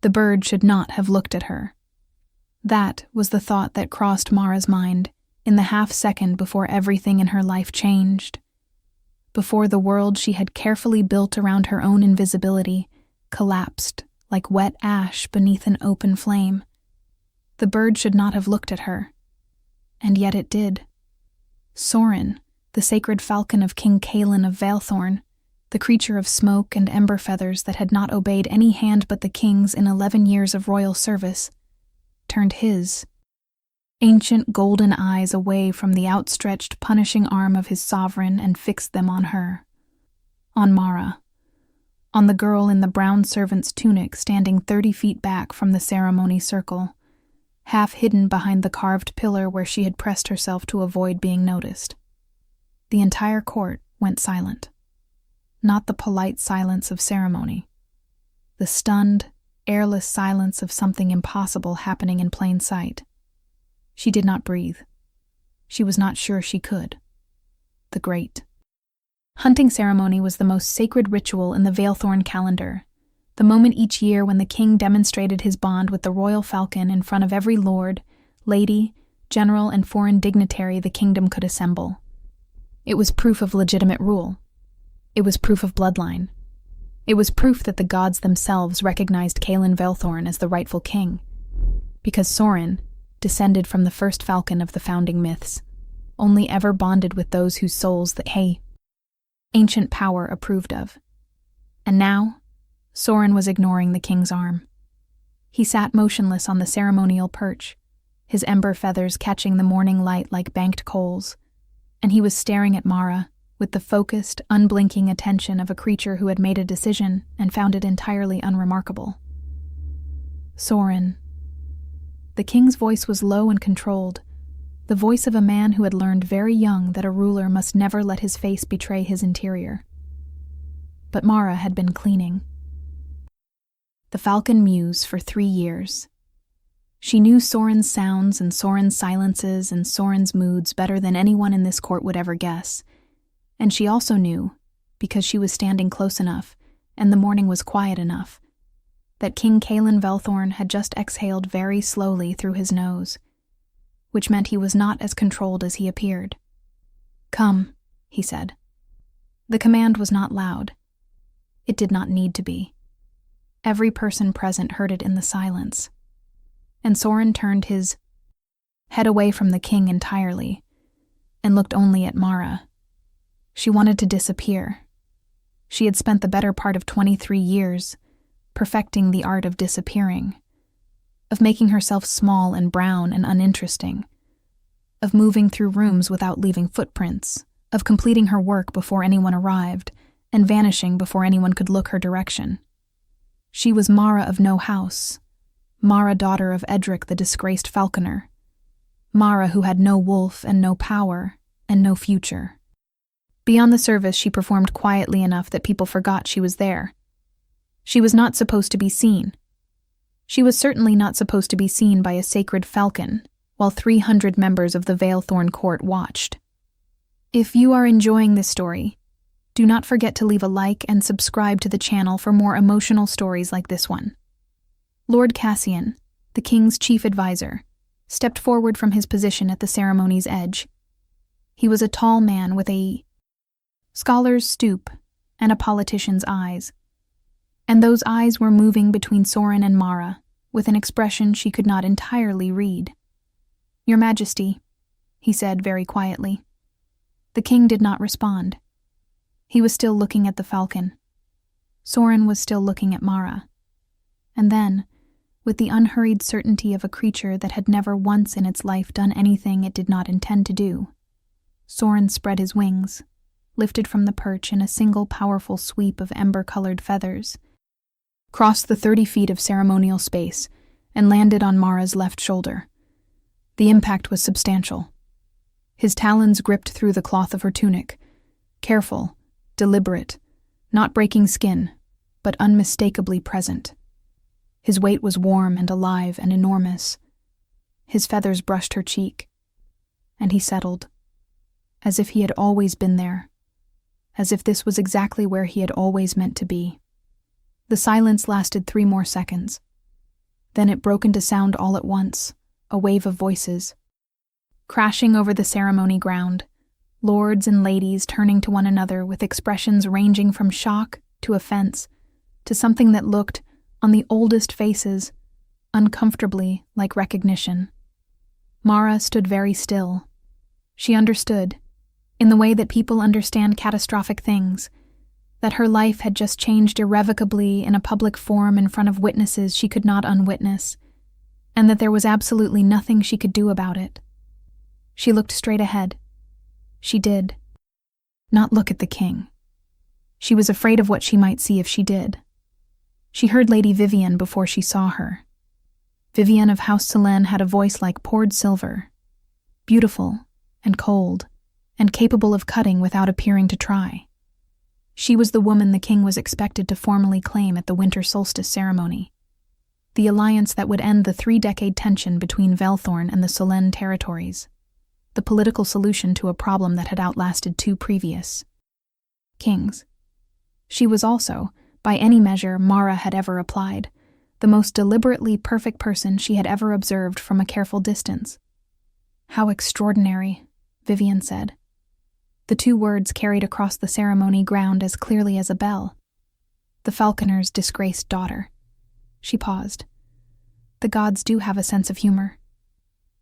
The bird should not have looked at her. That was the thought that crossed Mara's mind in the half-second before everything in her life changed. Before the world she had carefully built around her own invisibility collapsed like wet ash beneath an open flame. The bird should not have looked at her. And yet it did. Soren, the sacred falcon of King Kaelin of Valethorn, the creature of smoke and ember feathers that had not obeyed any hand but the king's in 11 years of royal service, turned his ancient golden eyes away from the outstretched, punishing arm of his sovereign and fixed them on her. On Mara. On the girl in the brown servant's tunic standing 30 feet back from the ceremony circle, half hidden behind the carved pillar where she had pressed herself to avoid being noticed. The entire court went silent. Not the polite silence of ceremony. The stunned, airless silence of something impossible happening in plain sight. She did not breathe. She was not sure she could. The great hunting ceremony was the most sacred ritual in the Valethorn calendar, the moment each year when the king demonstrated his bond with the Royal Falcon in front of every lord, lady, general, and foreign dignitary the kingdom could assemble. It was proof of legitimate rule. It was proof of bloodline. It was proof that the gods themselves recognized Kaelin Valethorn as the rightful king, because Soren, descended from the first falcon of the founding myths, only ever bonded with those whose souls the ancient power approved of. And now, Soren was ignoring the king's arm. He sat motionless on the ceremonial perch, his ember feathers catching the morning light like banked coals, and he was staring at Mara with the focused, unblinking attention of a creature who had made a decision and found it entirely unremarkable. Soren. The king's voice was low and controlled, the voice of a man who had learned very young that a ruler must never let his face betray his interior. But Mara had been cleaning the falcon muse for 3 years. She knew Soren's sounds and Soren's silences and Soren's moods better than anyone in this court would ever guess, and she also knew, because she was standing close enough and the morning was quiet enough, that King Kaelin Valethorn had just exhaled very slowly through his nose, which meant he was not as controlled as he appeared. "Come," he said. The command was not loud. It did not need to be. Every person present heard it in the silence. And Soren turned his head away from the king entirely and looked only at Mara. She wanted to disappear. She had spent the better part of 23 years perfecting the art of disappearing, of making herself small and brown and uninteresting, of moving through rooms without leaving footprints, of completing her work before anyone arrived, and vanishing before anyone could look her direction. She was Mara of no house, Mara daughter of Edric the disgraced falconer, Mara who had no wolf and no power and no future. Beyond the service, she performed quietly enough that people forgot she was there. She was not supposed to be seen. She was certainly not supposed to be seen by a sacred falcon, while 300 members of the Valethorn court watched. If you are enjoying this story, do not forget to leave a like and subscribe to the channel for more emotional stories like this one. Lord Cassian, the king's chief advisor, stepped forward from his position at the ceremony's edge. He was a tall man with a scholar's stoop and a politician's eyes. And those eyes were moving between Soren and Mara with an expression she could not entirely read. "Your Majesty," he said very quietly. The king did not respond. He was still looking at the falcon. Soren was still looking at Mara. And then, with the unhurried certainty of a creature that had never once in its life done anything it did not intend to do, Soren spread his wings, lifted from the perch in a single powerful sweep of ember-colored feathers, crossed the 30 feet of ceremonial space, and landed on Mara's left shoulder. The impact was substantial. His talons gripped through the cloth of her tunic, careful, deliberate, not breaking skin, but unmistakably present. His weight was warm and alive and enormous. His feathers brushed her cheek, and he settled, as if he had always been there, as if this was exactly where he had always meant to be. The silence lasted 3 more seconds. Then it broke into sound all at once, a wave of voices. Crashing over the ceremony ground, lords and ladies turning to one another with expressions ranging from shock to offense to something that looked, on the oldest faces, uncomfortably like recognition. Mara stood very still. She understood, in the way that people understand catastrophic things, that her life had just changed irrevocably in a public forum in front of witnesses she could not unwitness, and that there was absolutely nothing she could do about it. She looked straight ahead. She did not look at the king. She was afraid of what she might see if she did. She heard Lady Vivienne before she saw her. Vivienne of House Selene had a voice like poured silver, beautiful and cold, and capable of cutting without appearing to try. She was the woman the king was expected to formally claim at the winter solstice ceremony, the alliance that would end the 3-decade tension between Velthorn and the Selene territories, the political solution to a problem that had outlasted 2 previous kings. She was also, by any measure Mara had ever applied, the most deliberately perfect person she had ever observed from a careful distance. "How extraordinary," Vivienne said. The 2 words carried across the ceremony ground as clearly as a bell. The falconer's disgraced daughter. She paused. The gods do have a sense of humor.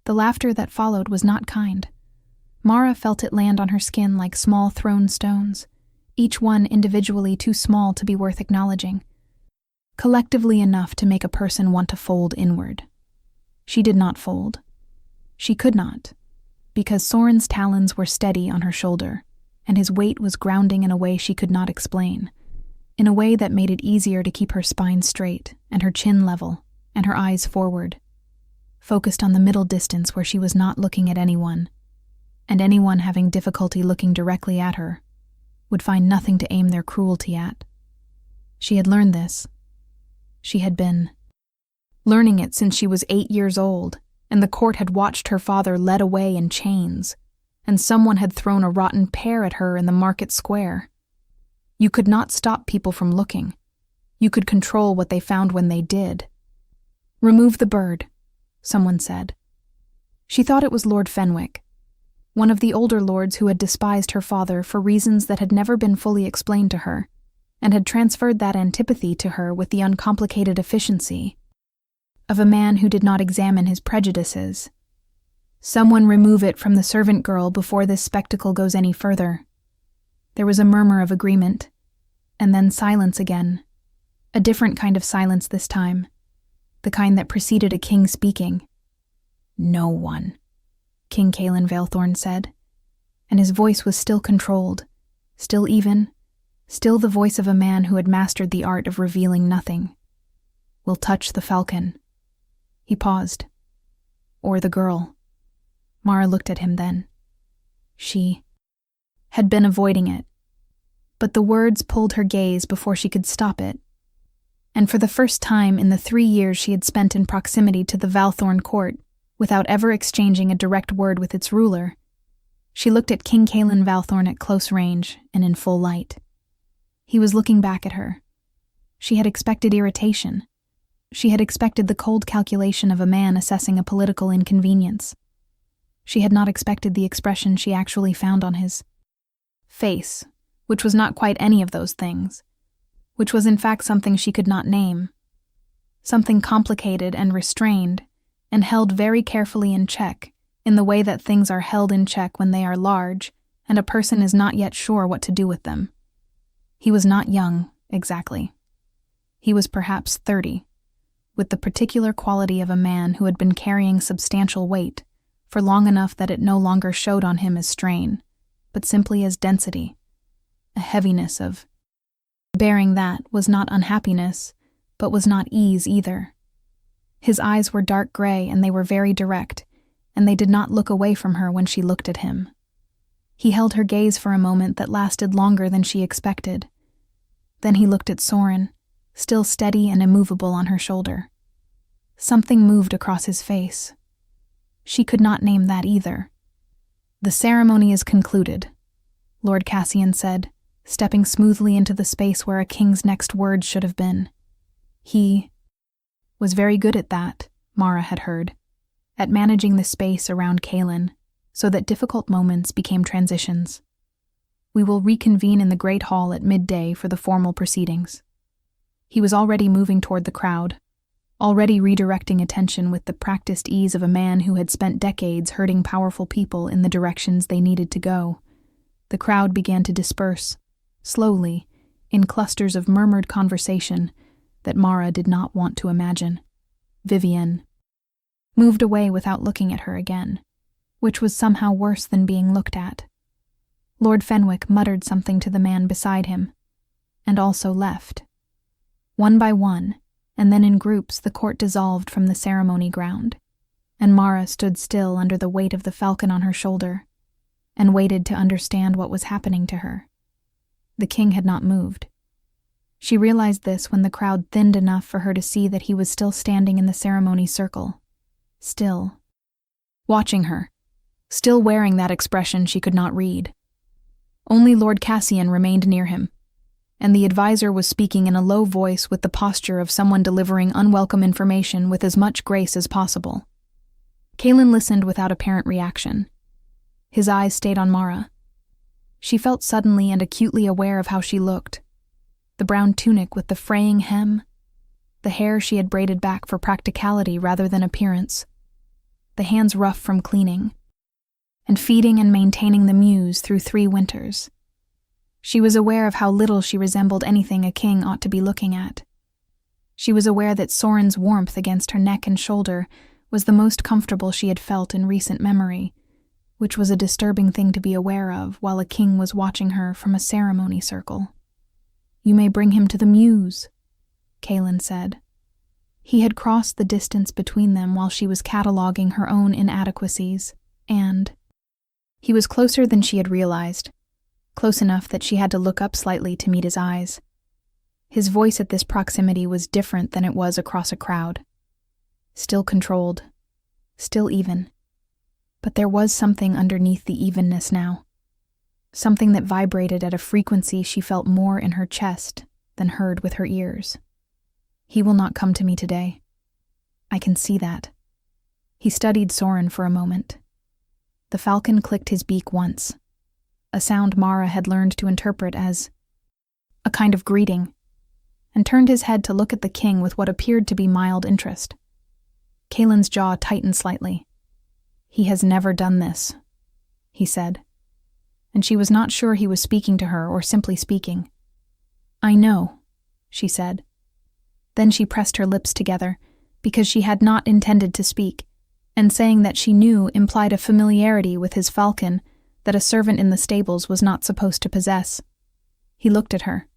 The laughter that followed was not kind. Mara felt it land on her skin like small thrown stones, each one individually too small to be worth acknowledging, collectively enough to make a person want to fold inward. She did not fold. She could not, because Soren's talons were steady on her shoulder, and his weight was grounding in a way she could not explain, in a way that made it easier to keep her spine straight and her chin level and her eyes forward, focused on the middle distance where she was not looking at anyone, and anyone having difficulty looking directly at her would find nothing to aim their cruelty at. She had learned this. She had been learning it since she was 8 years old, and the court had watched her father led away in chains, and someone had thrown a rotten pear at her in the market square. You could not stop people from looking. You could control what they found when they did. "Remove the bird," someone said. She thought it was Lord Fenwick, one of the older lords who had despised her father for reasons that had never been fully explained to her, and had transferred that antipathy to her with the uncomplicated efficiency of a man who did not examine his prejudices. "Someone remove it from the servant girl before this spectacle goes any further." There was a murmur of agreement, and then silence again, a different kind of silence this time, the kind that preceded a king speaking. "No one," King Calen Velthorn said, and his voice was still controlled, still even, still the voice of a man who had mastered the art of revealing nothing. "Will touch the falcon." He paused. "Or the girl." Mara looked at him then. She had been avoiding it, but the words pulled her gaze before she could stop it, and for the first time in the 3 years she had spent in proximity to the Velthorn court, without ever exchanging a direct word with its ruler, she looked at King Calen Velthorn at close range and in full light. He was looking back at her. She had expected irritation. She had expected the cold calculation of a man assessing a political inconvenience. She had not expected the expression she actually found on his face, which was not quite any of those things, which was in fact something she could not name, something complicated and restrained, and held very carefully in check, in the way that things are held in check when they are large, and a person is not yet sure what to do with them. He was not young, exactly. He was perhaps 30, with the particular quality of a man who had been carrying substantial weight for long enough that it no longer showed on him as strain, but simply as density, a heaviness of bearing that was not unhappiness, but was not ease either. His eyes were dark gray and they were very direct, and they did not look away from her when she looked at him. He held her gaze for a moment that lasted longer than she expected. Then he looked at Soren, still steady and immovable on her shoulder. Something moved across his face. She could not name that either. "The ceremony is concluded," Lord Cassian said, stepping smoothly into the space where a king's next words should have been. He was very good at that, Mara had heard, at managing the space around Kaelin so that difficult moments became transitions. We will reconvene in the Great Hall at midday for the formal proceedings. He was already moving toward the crowd, already redirecting attention with the practiced ease of a man who had spent decades herding powerful people in the directions they needed to go. The crowd began to disperse, slowly, in clusters of murmured conversation that Mara did not want to imagine. Vivienne moved away without looking at her again, which was somehow worse than being looked at. Lord Fenwick muttered something to the man beside him, and also left. One by one, and then in groups, the court dissolved from the ceremony ground, and Mara stood still under the weight of the falcon on her shoulder, and waited to understand what was happening to her. The king had not moved. She realized this when the crowd thinned enough for her to see that he was still standing in the ceremony circle, still, watching her, still wearing that expression she could not read. Only Lord Cassian remained near him, and the advisor was speaking in a low voice with the posture of someone delivering unwelcome information with as much grace as possible. Kaelin listened without apparent reaction. His eyes stayed on Mara. She felt suddenly and acutely aware of how she looked. The brown tunic with the fraying hem, the hair she had braided back for practicality rather than appearance, the hands rough from cleaning, and feeding and maintaining the muse through 3 winters. She was aware of how little she resembled anything a king ought to be looking at. She was aware that Soren's warmth against her neck and shoulder was the most comfortable she had felt in recent memory, which was a disturbing thing to be aware of while a king was watching her from a ceremony circle. "You may bring him to the muse," Kaelin said. He had crossed the distance between them while she was cataloging her own inadequacies, and he was closer than she had realized, close enough that she had to look up slightly to meet his eyes. His voice at this proximity was different than it was across a crowd. Still controlled, still even. But there was something underneath the evenness now. Something that vibrated at a frequency she felt more in her chest than heard with her ears. "He will not come to me today. I can see that." He studied Soren for a moment. The falcon clicked his beak once, a sound Mara had learned to interpret as a kind of greeting, and turned his head to look at the king with what appeared to be mild interest. Kaelin's jaw tightened slightly. "He has never done this," he said, and she was not sure he was speaking to her or simply speaking. "I know," she said. Then she pressed her lips together, because she had not intended to speak, and saying that she knew implied a familiarity with his falcon that a servant in the stables was not supposed to possess. He looked at her.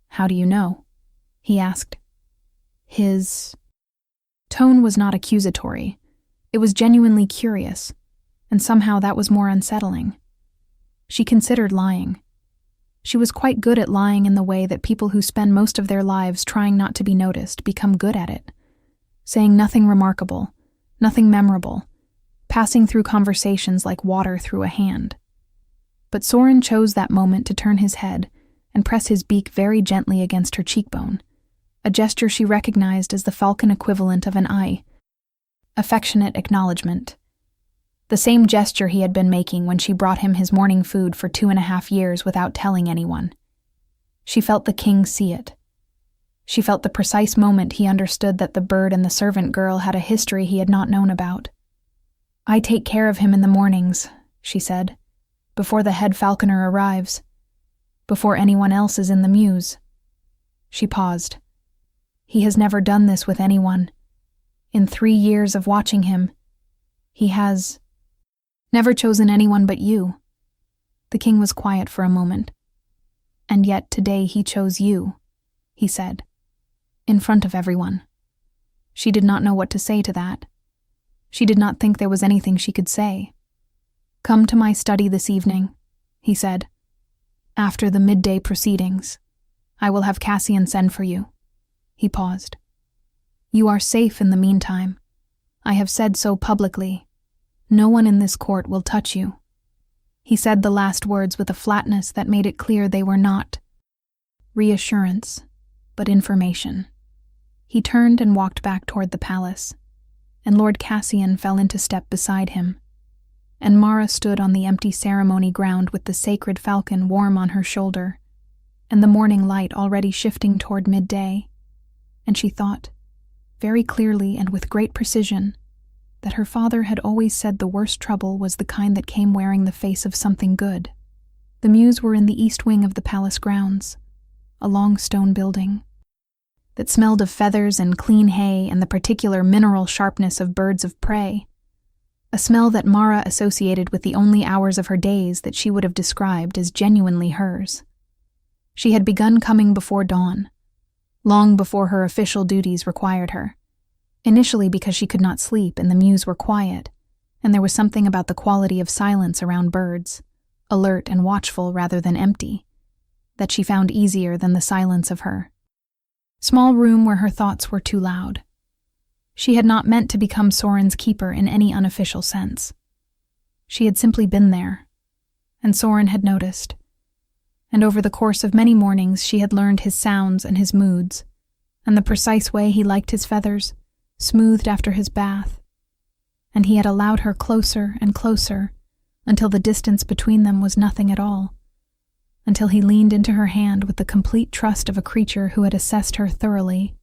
"How do you know?" he asked. His tone was not accusatory. It was genuinely curious, and somehow that was more unsettling. She considered lying. She was quite good at lying in the way that people who spend most of their lives trying not to be noticed become good at it, saying nothing remarkable, nothing memorable, passing through conversations like water through a hand. But Soren chose that moment to turn his head and press his beak very gently against her cheekbone, a gesture she recognized as the falcon equivalent of an eye. Affectionate acknowledgement. The same gesture he had been making when she brought him his morning food for 2.5 years without telling anyone. She felt the king see it. She felt the precise moment he understood that the bird and the servant girl had a history he had not known about. "I take care of him in the mornings," she said, "before the head falconer arrives, before anyone else is in the muse." She paused. "He has never done this with anyone. In 3 years of watching him, he has never chosen anyone but you." The king was quiet for a moment. "And yet today he chose you," he said, in front of everyone. She did not know what to say to that. She did not think there was anything she could say. "Come to my study this evening," he said. "After the midday proceedings. I will have Cassian send for you." He paused. "You are safe in the meantime. I have said so publicly. No one in this court will touch you." He said the last words with a flatness that made it clear they were not reassurance, but information. He turned and walked back toward the palace, and Lord Cassian fell into step beside him, and Mara stood on the empty ceremony ground with the sacred falcon warm on her shoulder, and the morning light already shifting toward midday, and she thought, very clearly and with great precision, that her father had always said the worst trouble was the kind that came wearing the face of something good. The Muse were in the east wing of the palace grounds, a long stone building that smelled of feathers and clean hay and the particular mineral sharpness of birds of prey, a smell that Mara associated with the only hours of her days that she would have described as genuinely hers. She had begun coming before dawn, long before her official duties required her, initially because she could not sleep and the Muse were quiet, and there was something about the quality of silence around birds, alert and watchful rather than empty, that she found easier than the silence of her small room where her thoughts were too loud. She had not meant to become Soren's keeper in any unofficial sense. She had simply been there, and Soren had noticed, and over the course of many mornings she had learned his sounds and his moods, and the precise way he liked his feathers, smoothed after his bath, and he had allowed her closer and closer until the distance between them was nothing at all, until he leaned into her hand with the complete trust of a creature who had assessed her thoroughly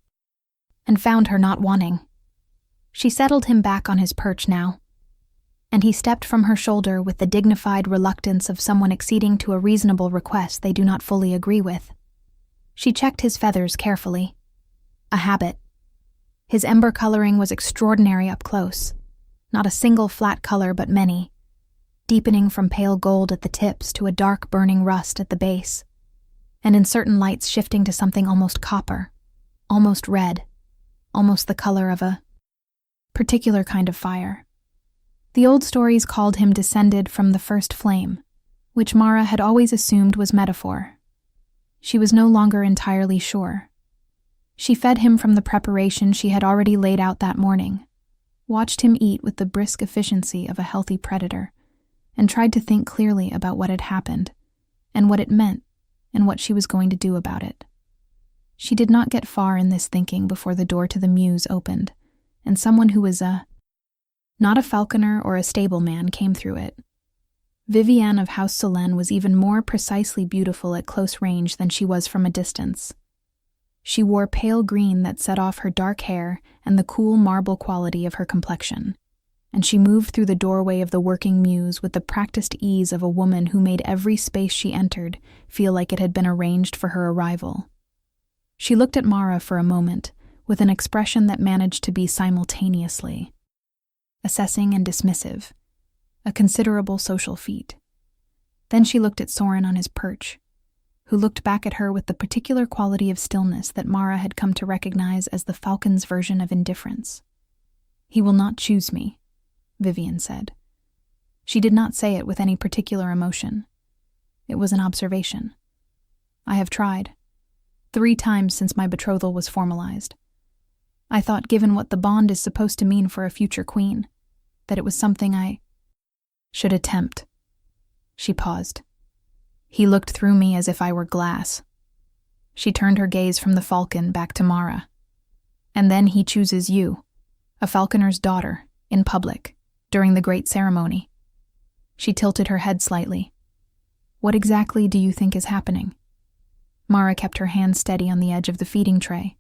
and found her not wanting. She settled him back on his perch now, and he stepped from her shoulder with the dignified reluctance of someone acceding to a reasonable request they do not fully agree with. She checked his feathers carefully. A habit. His ember coloring was extraordinary up close, not a single flat color but many, deepening from pale gold at the tips to a dark burning rust at the base, and in certain lights shifting to something almost copper, almost red, almost the color of a particular kind of fire. The old stories called him descended from the first flame, which Mara had always assumed was metaphor. She was no longer entirely sure. She fed him from the preparation she had already laid out that morning, watched him eat with the brisk efficiency of a healthy predator, and tried to think clearly about what had happened, and what it meant, and what she was going to do about it. She did not get far in this thinking before the door to the Muse opened, and someone who was not a falconer or a stableman came through it. Vivienne of House Solène was even more precisely beautiful at close range than she was from a distance. She wore pale green that set off her dark hair and the cool marble quality of her complexion, and she moved through the doorway of the working Muse with the practiced ease of a woman who made every space she entered feel like it had been arranged for her arrival. She looked at Mara for a moment, with an expression that managed to be simultaneously assessing and dismissive, a considerable social feat. Then she looked at Soren on his perch, who looked back at her with the particular quality of stillness that Mara had come to recognize as the falcon's version of indifference. "He will not choose me," Vivienne said. She did not say it with any particular emotion. It was an observation. "I have tried. 3 times since my betrothal was formalized. I thought, given what the bond is supposed to mean for a future queen, that it was something I should attempt." She paused. He looked through me as if I were glass. She turned her gaze from the falcon back to Mara. "And then he chooses you, a falconer's daughter, in public, during the great ceremony." She tilted her head slightly. "What exactly do you think is happening?" Mara kept her hand steady on the edge of the feeding tray.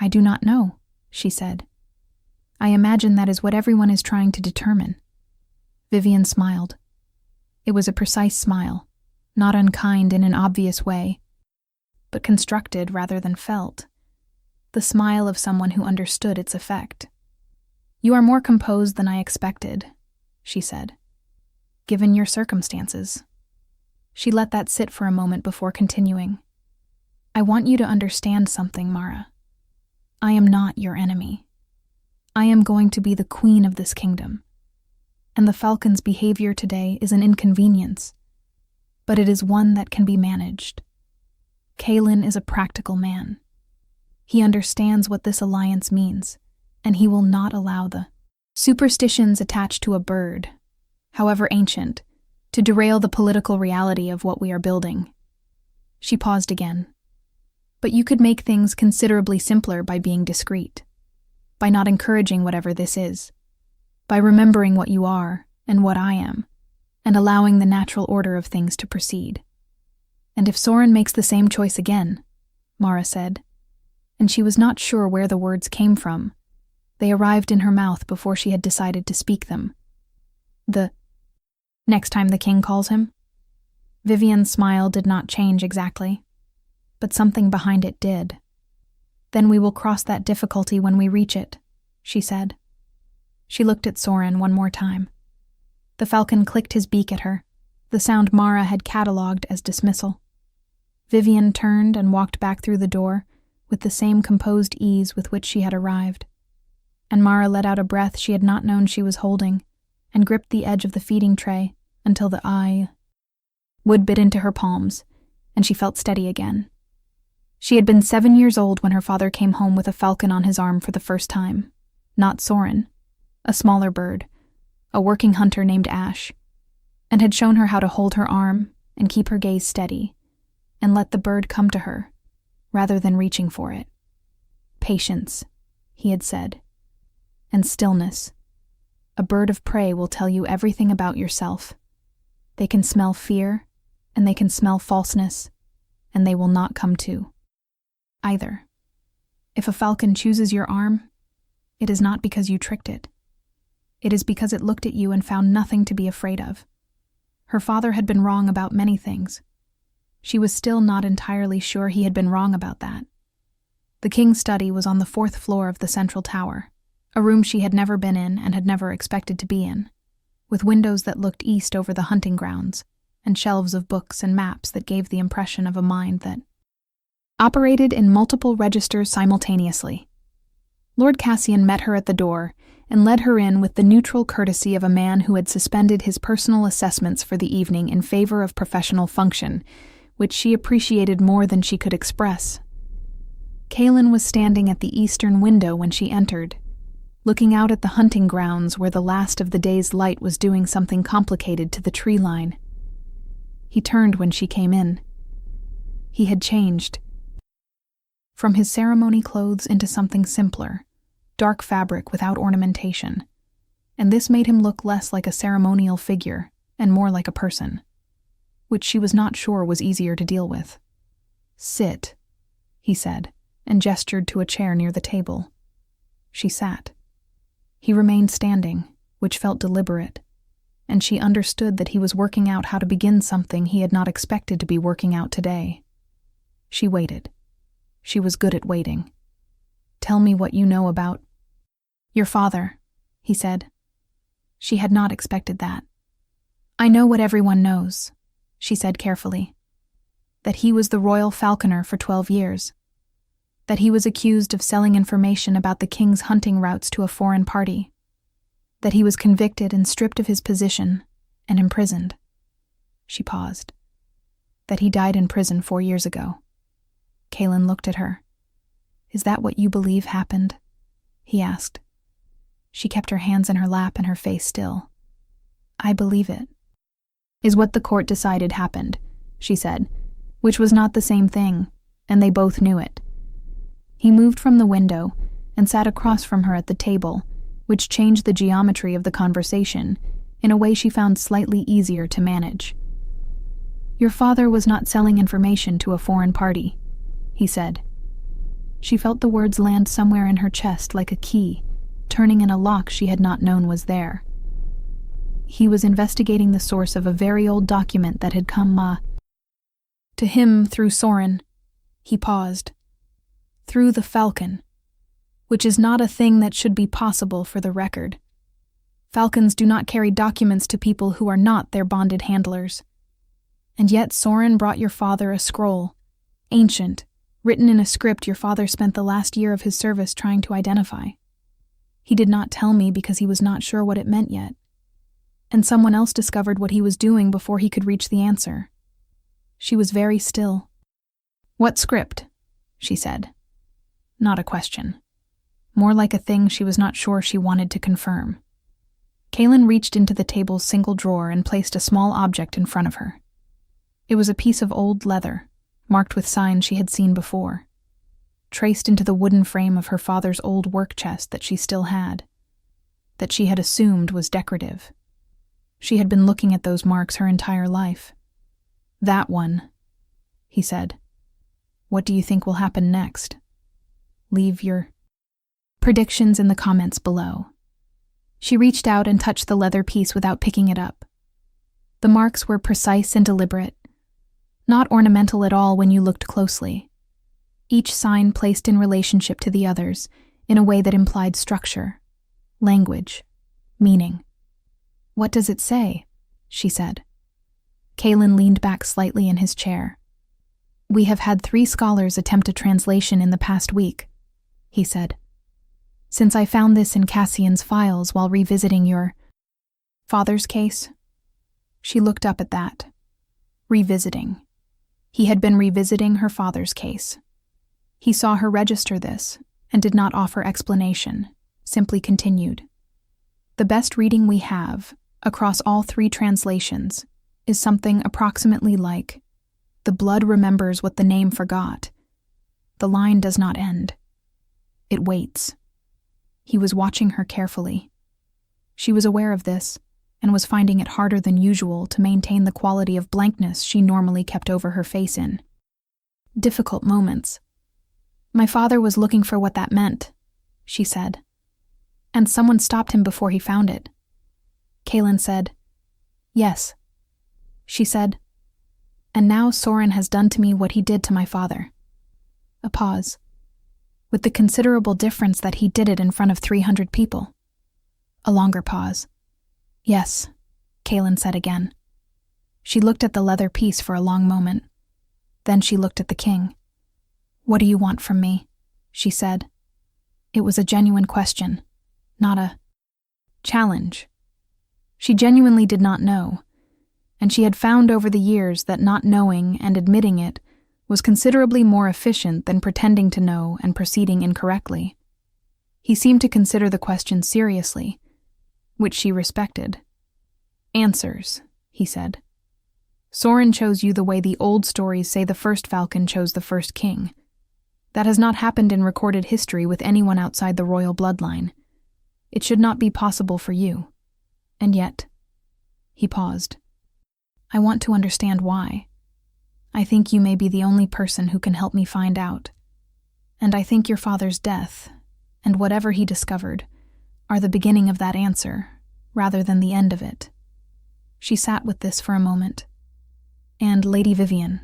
"I do not know," she said. "I imagine that is what everyone is trying to determine." Vivienne smiled. It was a precise smile, not unkind in an obvious way, but constructed rather than felt. The smile of someone who understood its effect. "You are more composed than I expected," she said, "given your circumstances." She let that sit for a moment before continuing. "I want you to understand something, Mara. I am not your enemy. I am going to be the queen of this kingdom, and the falcon's behavior today is an inconvenience, but it is one that can be managed. Kaelin is a practical man. He understands what this alliance means, and he will not allow the superstitions attached to a bird, however ancient, to derail the political reality of what we are building." She paused again. But you could make things considerably simpler by being discreet, by not encouraging whatever this is, by remembering what you are and what I am, and allowing the natural order of things to proceed. And if Soren makes the same choice again, Mara said, and she was not sure where the words came from. They arrived in her mouth before she had decided to speak them. The next time the king calls him? Vivian's smile did not change exactly, but something behind it did. Then we will cross that difficulty when we reach it, she said. She looked at Soren one more time. The falcon clicked his beak at her, the sound Mara had catalogued as dismissal. Vivian turned and walked back through the door with the same composed ease with which she had arrived. And Mara let out a breath she had not known she was holding and gripped the edge of the feeding tray until the wood bit into her palms, and she felt steady again. She had been 7 years old when her father came home with a falcon on his arm for the first time. Not Soren, a smaller bird, a working hunter named Ash, and had shown her how to hold her arm and keep her gaze steady, and let the bird come to her, rather than reaching for it. Patience, he had said, and stillness. A bird of prey will tell you everything about yourself. They can smell fear, and they can smell falseness, and they will not come to either. If a falcon chooses your arm, it is not because you tricked it. It is because it looked at you and found nothing to be afraid of. Her father had been wrong about many things. She was still not entirely sure he had been wrong about that. The king's study was on the 4th floor of the central tower, a room she had never been in and had never expected to be in, with windows that looked east over the hunting grounds, and shelves of books and maps that gave the impression of a mind that operated in multiple registers simultaneously. Lord Cassian met her at the door and led her in with the neutral courtesy of a man who had suspended his personal assessments for the evening in favor of professional function, which she appreciated more than she could express. Kaelin was standing at the eastern window when she entered, looking out at the hunting grounds where the last of the day's light was doing something complicated to the tree line. He turned when she came in. He had changed. From his ceremony clothes into something simpler, dark fabric without ornamentation, and this made him look less like a ceremonial figure and more like a person, which she was not sure was easier to deal with. "Sit," he said, and gestured to a chair near the table. She sat. He remained standing, which felt deliberate, and she understood that he was working out how to begin something he had not expected to be working out today. She waited. She was good at waiting. "Tell me what you know about your father," he said. She had not expected that. "I know what everyone knows," she said carefully. "That he was the Royal Falconer for 12 years. That he was accused of selling information about the king's hunting routes to a foreign party. That he was convicted and stripped of his position and imprisoned." She paused. "That he died in prison 4 years ago." Kaelin looked at her. "Is that what you believe happened?" he asked. She kept her hands in her lap and her face still. "I believe it. Is what the court decided happened," she said, which was not the same thing, and they both knew it. He moved from the window and sat across from her at the table, which changed the geometry of the conversation in a way she found slightly easier to manage. "Your father was not selling information to a foreign party," he said. She felt the words land somewhere in her chest like a key, turning in a lock she had not known was there. He was investigating the source of a very old document that had come to him through Soren. He paused. "Through the falcon, which is not a thing that should be possible for the record. Falcons do not carry documents to people who are not their bonded handlers. And yet Soren brought your father a scroll, ancient, written in a script your father spent the last year of his service trying to identify. He did not tell me because he was not sure what it meant yet. And someone else discovered what he was doing before he could reach the answer." She was very still. "What script?" she said. Not a question. More like a thing she was not sure she wanted to confirm. Kaelin reached into the table's single drawer and placed a small object in front of her. It was a piece of old leather, marked with signs she had seen before. traced into the wooden frame of her father's old work chest that she still had, that she had assumed was decorative. She had been looking at those marks her entire life. "That one," he said. "What do you think will happen next? Leave your predictions in the comments below." She reached out and touched the leather piece without picking it up. The marks were precise and deliberate, not ornamental at all when you looked closely. Each sign placed in relationship to the others in a way that implied structure, language, meaning. "What does it say?" she said. Kalen leaned back slightly in his chair. "We have had 3 scholars attempt a translation in the past week," he said. "Since I found this in Cassian's files while revisiting your father's case." She looked up at that. Revisiting. He had been revisiting her father's case. He saw her register this and did not offer explanation, simply continued. "The best reading we have, across all 3 translations, is something approximately like, 'The blood remembers what the name forgot.' The line does not end. It waits." He was watching her carefully. She was aware of this, and was finding it harder than usual to maintain the quality of blankness she normally kept over her face in. Difficult moments. "My father was looking for what that meant," she said. "And someone stopped him before he found it." Kalen said, "Yes." She said, "And now Soren has done to me what he did to my father." A pause. "With the considerable difference that he did it in front of 300 people. A longer pause. "Yes," Kalen said again. She looked at the leather piece for a long moment. Then she looked at the king. "What do you want from me?" she said. It was a genuine question, not a challenge. She genuinely did not know, and she had found over the years that not knowing and admitting it was considerably more efficient than pretending to know and proceeding incorrectly. He seemed to consider the question seriously, which she respected. "Answers," he said. "Soren chose you the way the old stories say the first falcon chose the first king. That has not happened in recorded history with anyone outside the royal bloodline. It should not be possible for you. And yet," he paused, "I want to understand why. I think you may be the only person who can help me find out. And I think your father's death, and whatever he discovered, are the beginning of that answer, rather than the end of it." She sat with this for a moment. "And Lady Vivian,"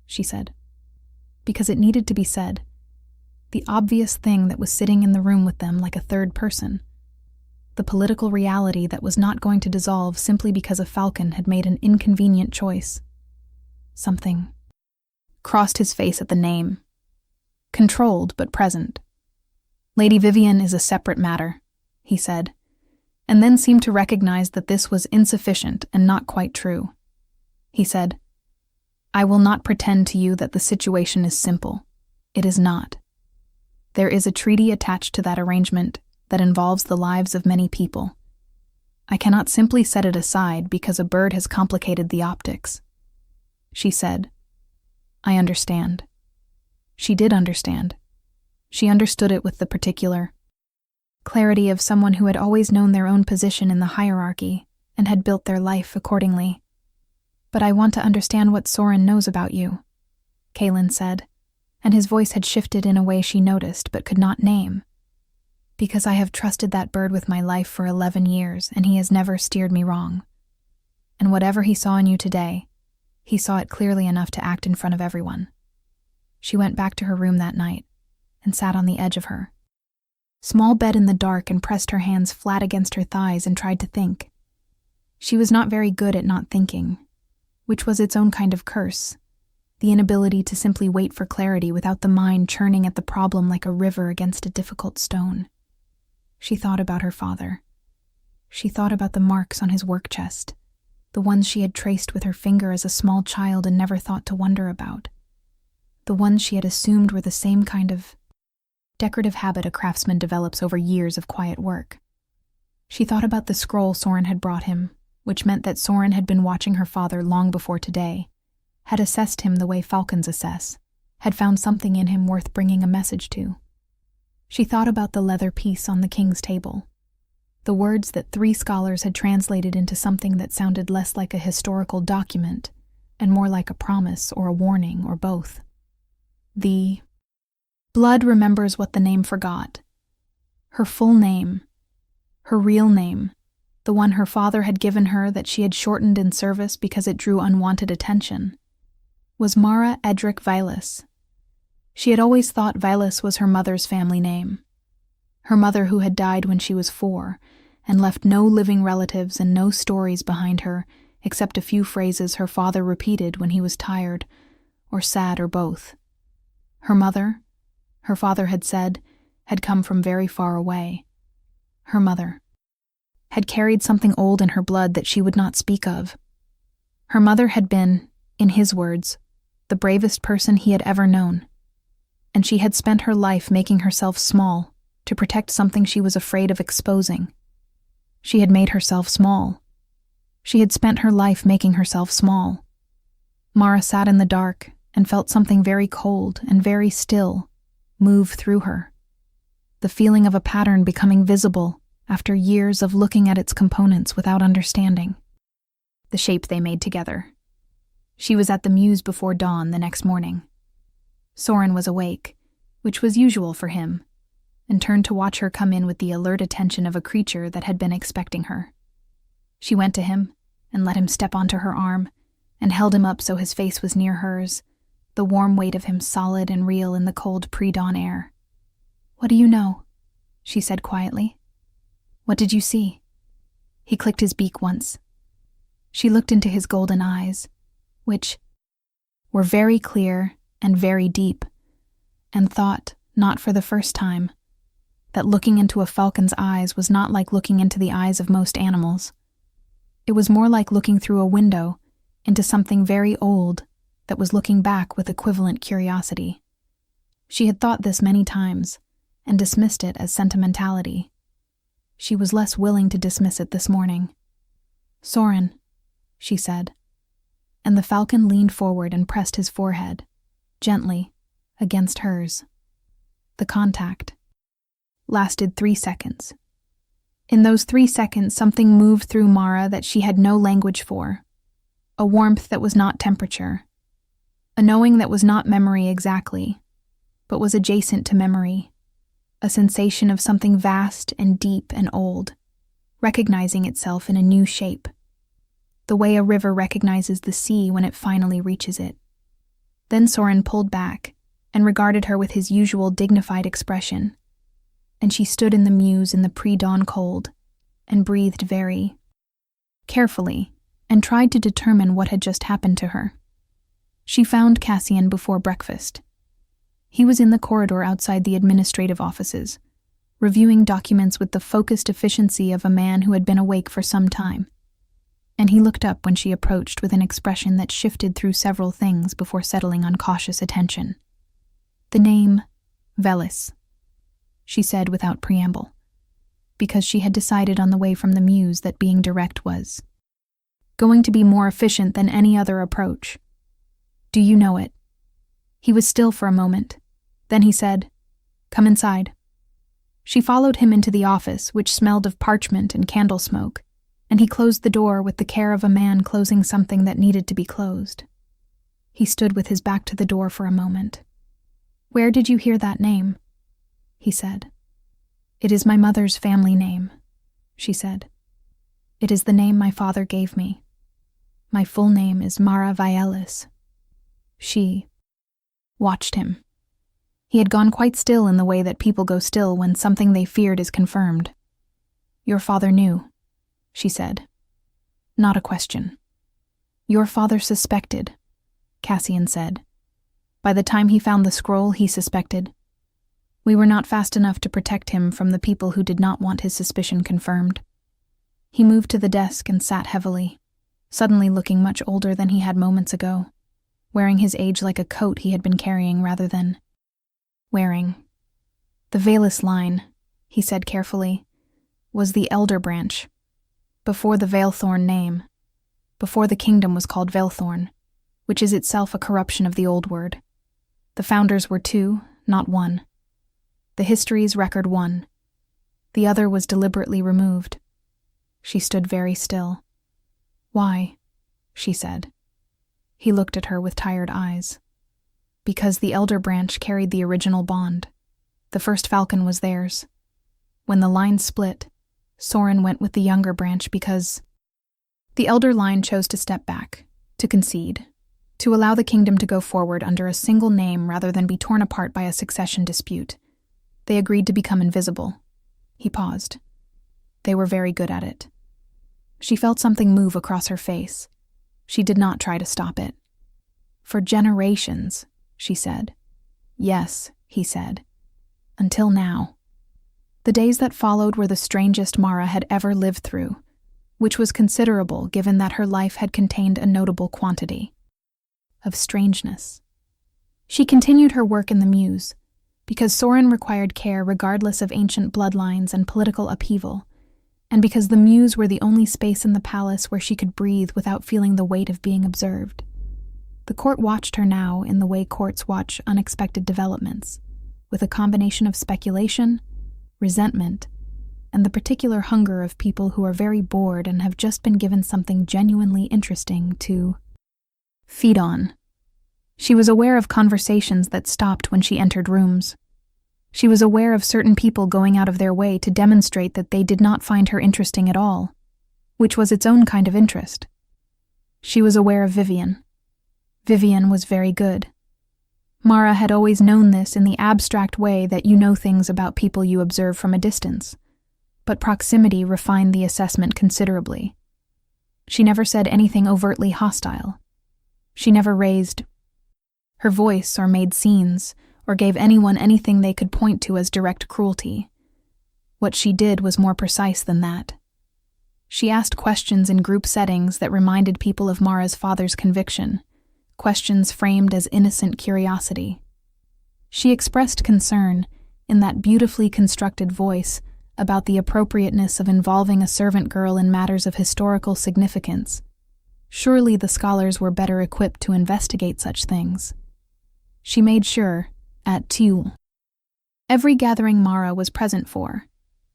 she said, because it needed to be said. The obvious thing that was sitting in the room with them like a third person. The political reality that was not going to dissolve simply because a falcon had made an inconvenient choice. Something crossed his face at the name. Controlled but present. "Lady Vivian is a separate matter," he said, and then seemed to recognize that this was insufficient and not quite true. He said, "I will not pretend to you that the situation is simple. It is not. There is a treaty attached to that arrangement that involves the lives of many people. I cannot simply set it aside because a bird has complicated the optics." She said, "I understand." She did understand. She understood it with the particular clarity of someone who had always known their own position in the hierarchy and had built their life accordingly. "But I want to understand what Soren knows about you," Kalen said, and his voice had shifted in a way she noticed but could not name. "Because I have trusted that bird with my life for 11 years, and he has never steered me wrong. And whatever he saw in you today, he saw it clearly enough to act in front of everyone." She went back to her room that night and sat on the edge of her small bed in the dark and pressed her hands flat against her thighs and tried to think. She was not very good at not thinking, which was its own kind of curse, the inability to simply wait for clarity without the mind churning at the problem like a river against a difficult stone. She thought about her father. She thought about the marks on his work chest, the ones she had traced with her finger as a small child and never thought to wonder about, the ones she had assumed were the same kind of decorative habit a craftsman develops over years of quiet work. She thought about the scroll Soren had brought him, which meant that Soren had been watching her father long before today, had assessed him the way falcons assess, had found something in him worth bringing a message to. She thought about the leather piece on the king's table, the words that 3 scholars had translated into something that sounded less like a historical document and more like a promise or a warning or both. The blood remembers what the name forgot. Her full name, her real name, the one her father had given her that she had shortened in service because it drew unwanted attention, was Mara Edric Vilas. She had always thought Vilas was her mother's family name. Her mother who had died when she was 4 and left no living relatives and no stories behind her except a few phrases her father repeated when he was tired or sad or both. Her mother, her father had said, had come from very far away. Her mother had carried something old in her blood that she would not speak of. Her mother had been, in his words, the bravest person he had ever known, and she had spent her life making herself small to protect something she was afraid of exposing. She had made herself small. She had spent her life making herself small. Mara sat in the dark and felt something very cold and very still move through her. The feeling of a pattern becoming visible after years of looking at its components without understanding. The shape they made together. She was at the Muse before dawn the next morning. Soren was awake, which was usual for him, and turned to watch her come in with the alert attention of a creature that had been expecting her. She went to him and let him step onto her arm and held him up so his face was near hers, the warm weight of him solid and real in the cold pre-dawn air. "What do you know?" she said quietly. "What did you see?" He clicked his beak once. She looked into his golden eyes, which were very clear and very deep, and thought, not for the first time, that looking into a falcon's eyes was not like looking into the eyes of most animals. It was more like looking through a window into something very old that was looking back with equivalent curiosity. She had thought this many times and dismissed it as sentimentality. She was less willing to dismiss it this morning. "Soren," she said, and the falcon leaned forward and pressed his forehead, gently, against hers. The contact lasted 3 seconds. In those 3 seconds, something moved through Mara that she had no language for, a warmth that was not temperature, a knowing that was not memory exactly, but was adjacent to memory, a sensation of something vast and deep and old, recognizing itself in a new shape, the way a river recognizes the sea when it finally reaches it. Then Soren pulled back and regarded her with his usual dignified expression, and she stood in the Muse in the pre-dawn cold and breathed very carefully and tried to determine what had just happened to her. She found Cassian before breakfast. He was in the corridor outside the administrative offices, reviewing documents with the focused efficiency of a man who had been awake for some time, and he looked up when she approached with an expression that shifted through several things before settling on cautious attention. "The name, Velis," she said without preamble, because she had decided on the way from the Muse that being direct was going to be more efficient than any other approach. "Do you know it?" He was still for a moment. Then he said, "Come inside." She followed him into the office, which smelled of parchment and candle smoke, and he closed the door with the care of a man closing something that needed to be closed. He stood with his back to the door for a moment. "Where did you hear that name?" he said. "It is my mother's family name," she said. "It is the name my father gave me. My full name is Mara Vilas." She watched him. He had gone quite still in the way that people go still when something they feared is confirmed. "Your father knew," she said. Not a question. "Your father suspected," Cassian said. "By the time he found the scroll, he suspected. We were not fast enough to protect him from the people who did not want his suspicion confirmed." He moved to the desk and sat heavily, suddenly looking much older than he had moments ago, wearing his age like a coat he had been carrying rather than wearing. "The Velis line," he said carefully, "was the elder branch, before the Veilthorn name, before the kingdom was called Veilthorn, which is itself a corruption of the old word. The founders were two, not one. The history's record one. The other was deliberately removed. She stood very still. "Why?" she said. He looked at her with tired eyes. "Because the elder branch carried the original bond. The first falcon was theirs. When the line split, Soren went with the younger branch because the elder line chose to step back, to concede, to allow the kingdom to go forward under a single name rather than be torn apart by a succession dispute. They agreed to become invisible." He paused. "They were very good at it." She felt something move across her face. She did not try to stop it. "For generations," she said. "Yes," he said. "Until now." The days that followed were the strangest Mara had ever lived through, which was considerable given that her life had contained a notable quantity of strangeness. She continued her work in the Muse, because Soren required care regardless of ancient bloodlines and political upheaval, and because the Muse were the only space in the palace where she could breathe without feeling the weight of being observed. The court watched her now in the way courts watch unexpected developments, with a combination of speculation, resentment, and the particular hunger of people who are very bored and have just been given something genuinely interesting to feed on. She was aware of conversations that stopped when she entered rooms. She was aware of certain people going out of their way to demonstrate that they did not find her interesting at all, which was its own kind of interest. She was aware of Vivian. Vivian was very good. Mara had always known this in the abstract way that you know things about people you observe from a distance, but proximity refined the assessment considerably. She never said anything overtly hostile. She never raised her voice or made scenes or gave anyone anything they could point to as direct cruelty. What she did was more precise than that. She asked questions in group settings that reminded people of Mara's father's conviction, questions framed as innocent curiosity. She expressed concern, in that beautifully constructed voice, about the appropriateness of involving a servant girl in matters of historical significance. Surely the scholars were better equipped to investigate such things. She made sure, at Tulle, every gathering Mara was present for,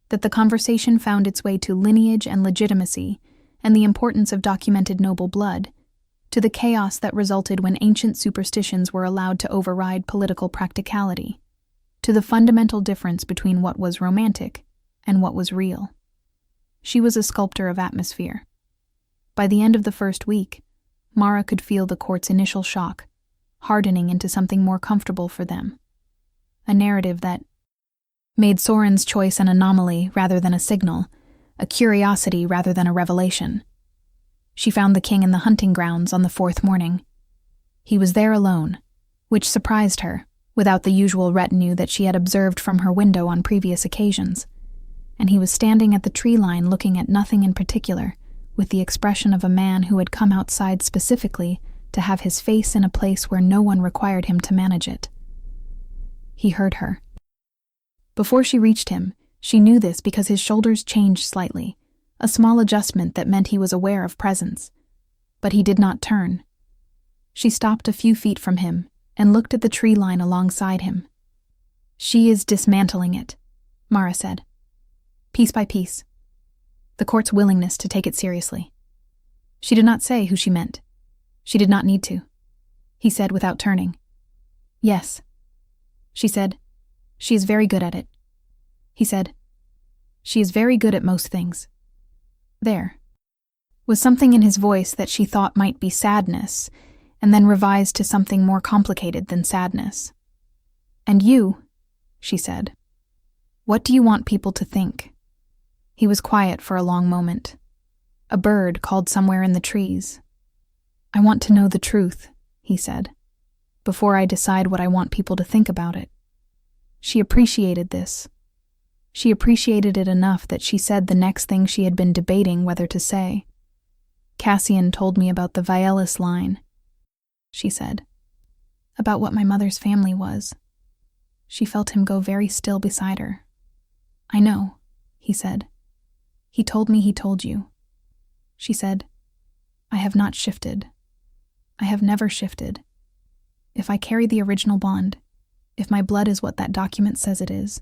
that the conversation found its way to lineage and legitimacy and the importance of documented noble blood, to the chaos that resulted when ancient superstitions were allowed to override political practicality, to the fundamental difference between what was romantic and what was real. She was a sculptor of atmosphere. By the end of the first week, Mara could feel the court's initial shock, hardening into something more comfortable for them. A narrative that made Soren's choice an anomaly rather than a signal, a curiosity rather than a revelation. She found the king in the hunting grounds on the fourth morning. He was there alone, which surprised her, without the usual retinue that she had observed from her window on previous occasions. And he was standing at the tree line looking at nothing in particular, with the expression of a man who had come outside specifically to have his face in a place where no one required him to manage it. He heard her. Before she reached him, she knew this because his shoulders changed slightly, a small adjustment that meant he was aware of presence. But he did not turn. She stopped a few feet from him and looked at the tree line alongside him. "She is dismantling it," Mara said. "Piece by piece." The court's willingness to take it seriously. She did not say who she meant. She did not need to. He said without turning. "Yes." She said, "She is very good at it." He said, "She is very good at most things." There was something in his voice that she thought might be sadness, and then revised to something more complicated than sadness. "And you," she said, "what do you want people to think?" He was quiet for a long moment. A bird called somewhere in the trees. "I want to know the truth," he said, "before I decide what I want people to think about it." She appreciated this. She appreciated it enough that she said the next thing she had been debating whether to say. "Cassian told me about the Vielis line," she said, "about what my mother's family was." She felt him go very still beside her. "I know," he said. "He told me he told you." She said, "I have not shifted. I have never shifted." if I carry the original bond, if my blood is what that document says it is,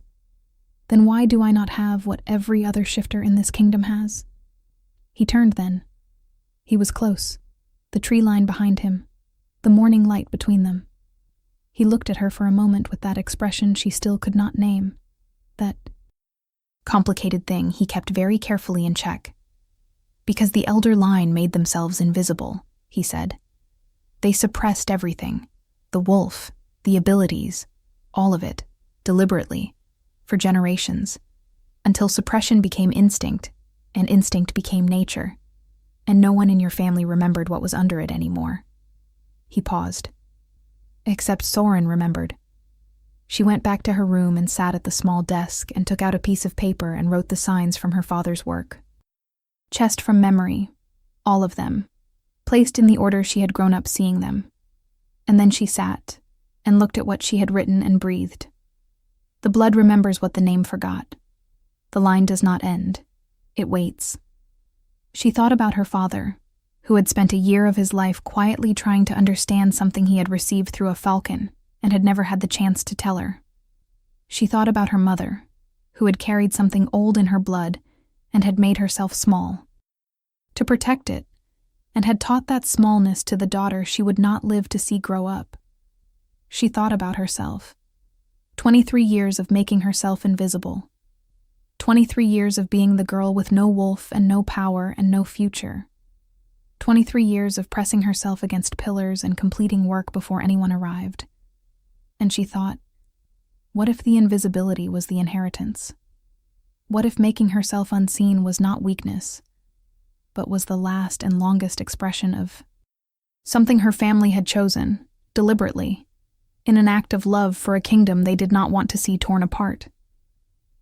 then why do I not have what every other shifter in this kingdom has? He turned then. He was close, the tree line behind him, the morning light between them. He looked at her for a moment with that expression she still could not name, that complicated thing he kept very carefully in check. Because the elder line made themselves invisible, he said. They suppressed everything, the wolf, the abilities, all of it, deliberately, for generations, until suppression became instinct, and instinct became nature, and no one in your family remembered what was under it anymore. He paused. Except Soren remembered. She went back to her room and sat at the small desk and took out a piece of paper and wrote the signs from her father's work. Chest from memory, all of them, placed in the order she had grown up seeing them. And then she sat and looked at what she had written and breathed. The blood remembers what the name forgot. The line does not end. It waits. She thought about her father, who had spent a year of his life quietly trying to understand something he had received through a falcon and had never had the chance to tell her. She thought about her mother, who had carried something old in her blood and had made herself small, to protect it, and had taught that smallness to the daughter she would not live to see grow up. She thought about herself. 23 years of making herself invisible. 23 years of being the girl with no wolf and no power and no future. 23 years of pressing herself against pillars and completing work before anyone arrived. And she thought, what if the invisibility was the inheritance? What if making herself unseen was not weakness, but was the last and longest expression of something her family had chosen, deliberately, in an act of love for a kingdom they did not want to see torn apart?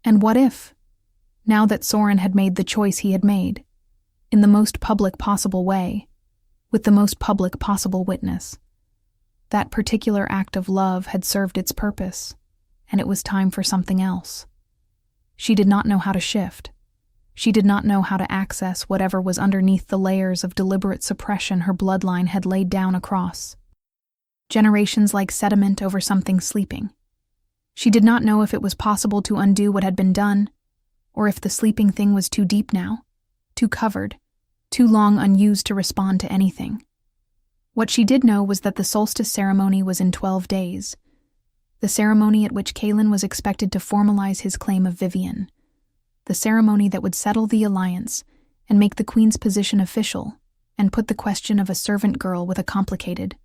And what if, now that Soren had made the choice he had made, in the most public possible way, with the most public possible witness, that particular act of love had served its purpose, and it was time for something else? She did not know how to shift. She did not know how to access whatever was underneath the layers of deliberate suppression her bloodline had laid down across. Generations like sediment over something sleeping. She did not know if it was possible to undo what had been done, or if the sleeping thing was too deep now, too covered, too long unused to respond to anything. What she did know was that the solstice ceremony was in 12 days, the ceremony at which Kaelin was expected to formalize his claim of Vivian, the ceremony that would settle the alliance and make the queen's position official and put the question of a servant girl with a complicated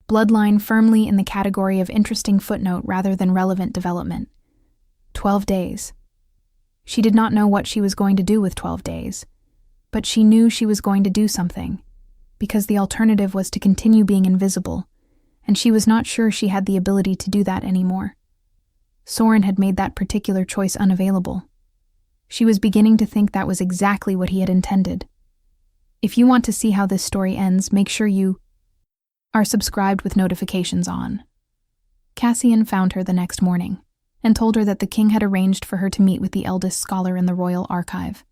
bloodline firmly in the category of interesting footnote rather than relevant development. 12 days. She did not know what she was going to do with 12 days, but she knew she was going to do something, because the alternative was to continue being invisible, and she was not sure she had the ability to do that anymore. Soren had made that particular choice unavailable. She was beginning to think that was exactly what he had intended. If you want to see how this story ends, make sure you are subscribed with notifications on. Cassian found her the next morning and told her that the king had arranged for her to meet with the eldest scholar in the royal archive,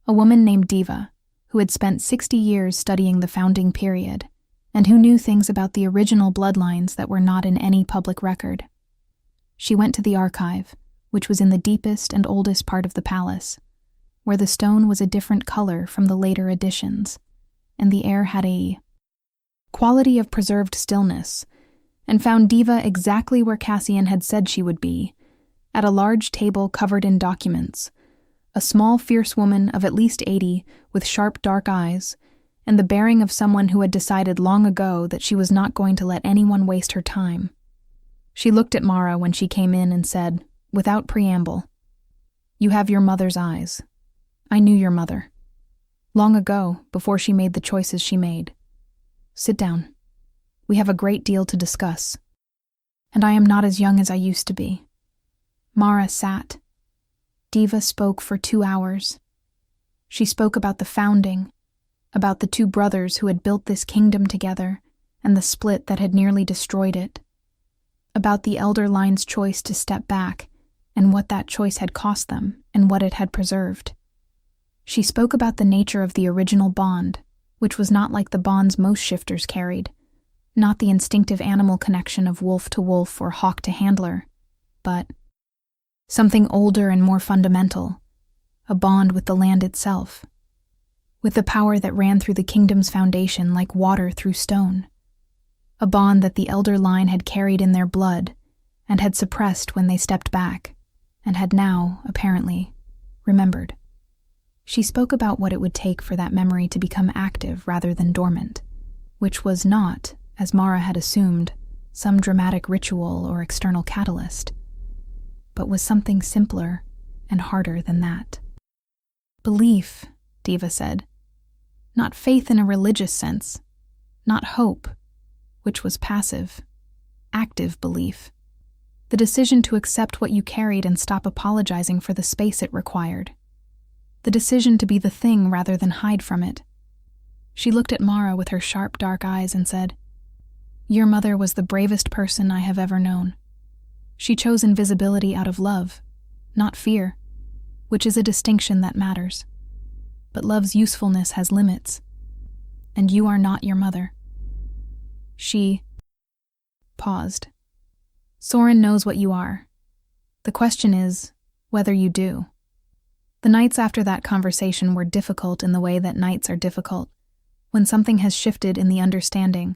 a woman named Diva, who had spent 60 years studying the founding period and who knew things about the original bloodlines that were not in any public record. She went to the archive, which was in the deepest and oldest part of the palace, where the stone was a different color from the later additions, and the air had a quality of preserved stillness, and found Diva exactly where Cassian had said she would be, at a large table covered in documents, a small fierce woman of at least 80 with sharp dark eyes, and the bearing of someone who had decided long ago that she was not going to let anyone waste her time. She looked at Mara when she came in and said, without preamble, "You have your mother's eyes. I knew your mother. Long ago, before she made the choices she made. Sit down. We have a great deal to discuss. And I am not as young as I used to be." Mara sat. Diva spoke for 2 hours. She spoke about the founding, about the 2 brothers who had built this kingdom together and the split that had nearly destroyed it, about the elder line's choice to step back and what that choice had cost them and what it had preserved. She spoke about the nature of the original bond, which was not like the bonds most shifters carried, Not the instinctive animal connection of wolf to wolf or hawk to handler, but something older and more fundamental, a bond with the land itself, with the power that ran through the kingdom's foundation like water through stone, a bond that the elder line had carried in their blood and had suppressed when they stepped back, and had now, apparently, remembered. She spoke about what it would take for that memory to become active rather than dormant, which was not, as Mara had assumed, some dramatic ritual or external catalyst, but was something simpler and harder than that. Belief, Diva said. Not faith in a religious sense, not hope, which was passive, active belief. The decision to accept what you carried and stop apologizing for the space it required. The decision to be the thing rather than hide from it. She looked at Mara with her sharp, dark eyes and said, "Your mother was the bravest person I have ever known. She chose invisibility out of love, not fear, which is a distinction that matters. But love's usefulness has limits, and you are not your mother." She paused. "Soren knows what you are. The question is whether you do." The nights after that conversation were difficult in the way that nights are difficult, when something has shifted in the understanding,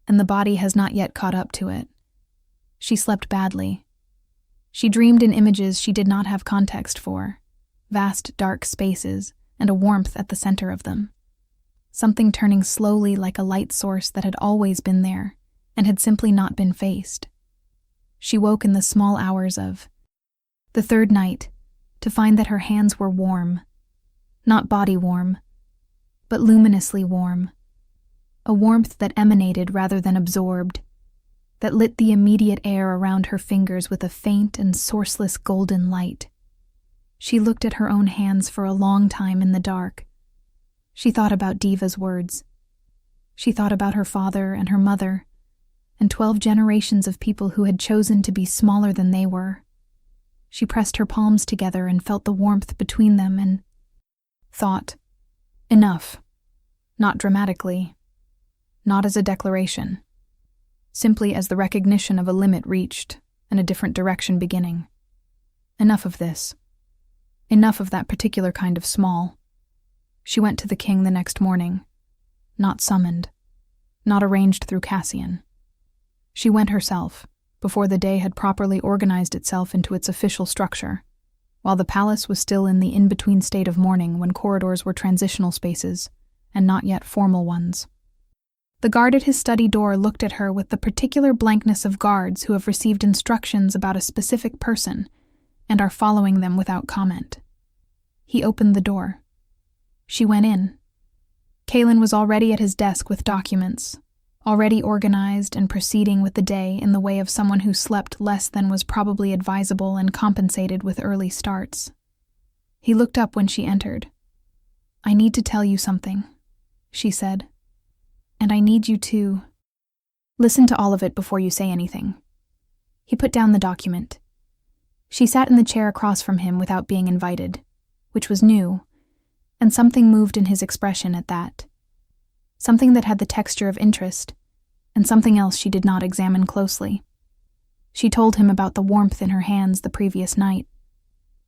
and the body has not yet caught up to it. She slept badly. She dreamed in images she did not have context for, vast dark spaces, and a warmth at the center of them. Something turning slowly like a light source that had always been there, and had simply not been faced. She woke in the small hours of the third night to find that her hands were warm, not body warm, but luminously warm, a warmth that emanated rather than absorbed, that lit the immediate air around her fingers with a faint and sourceless golden light. She looked at her own hands for a long time in the dark. She thought about Diva's words. She thought about her father and her mother, and 12 generations of people who had chosen to be smaller than they were. She pressed her palms together and felt the warmth between them and thought, enough. Not dramatically. Not as a declaration. Simply as the recognition of a limit reached and a different direction beginning. Enough of this. Enough of that particular kind of small. She went to the king the next morning. Not summoned. Not arranged through Cassian. She went herself, before the day had properly organized itself into its official structure, while the palace was still in the in-between state of mourning when corridors were transitional spaces, and not yet formal ones. The guard at his study door looked at her with the particular blankness of guards who have received instructions about a specific person and are following them without comment. He opened the door. She went in. Kalen was already at his desk with documents, already organized and proceeding with the day in the way of someone who slept less than was probably advisable and compensated with early starts. He looked up when she entered. "I need to tell you something," she said. "And I need you to listen to all of it before you say anything." He put down the document. She sat in the chair across from him without being invited, which was new, and something moved in his expression at that. Something that had the texture of interest, and something else she did not examine closely. She told him about the warmth in her hands the previous night.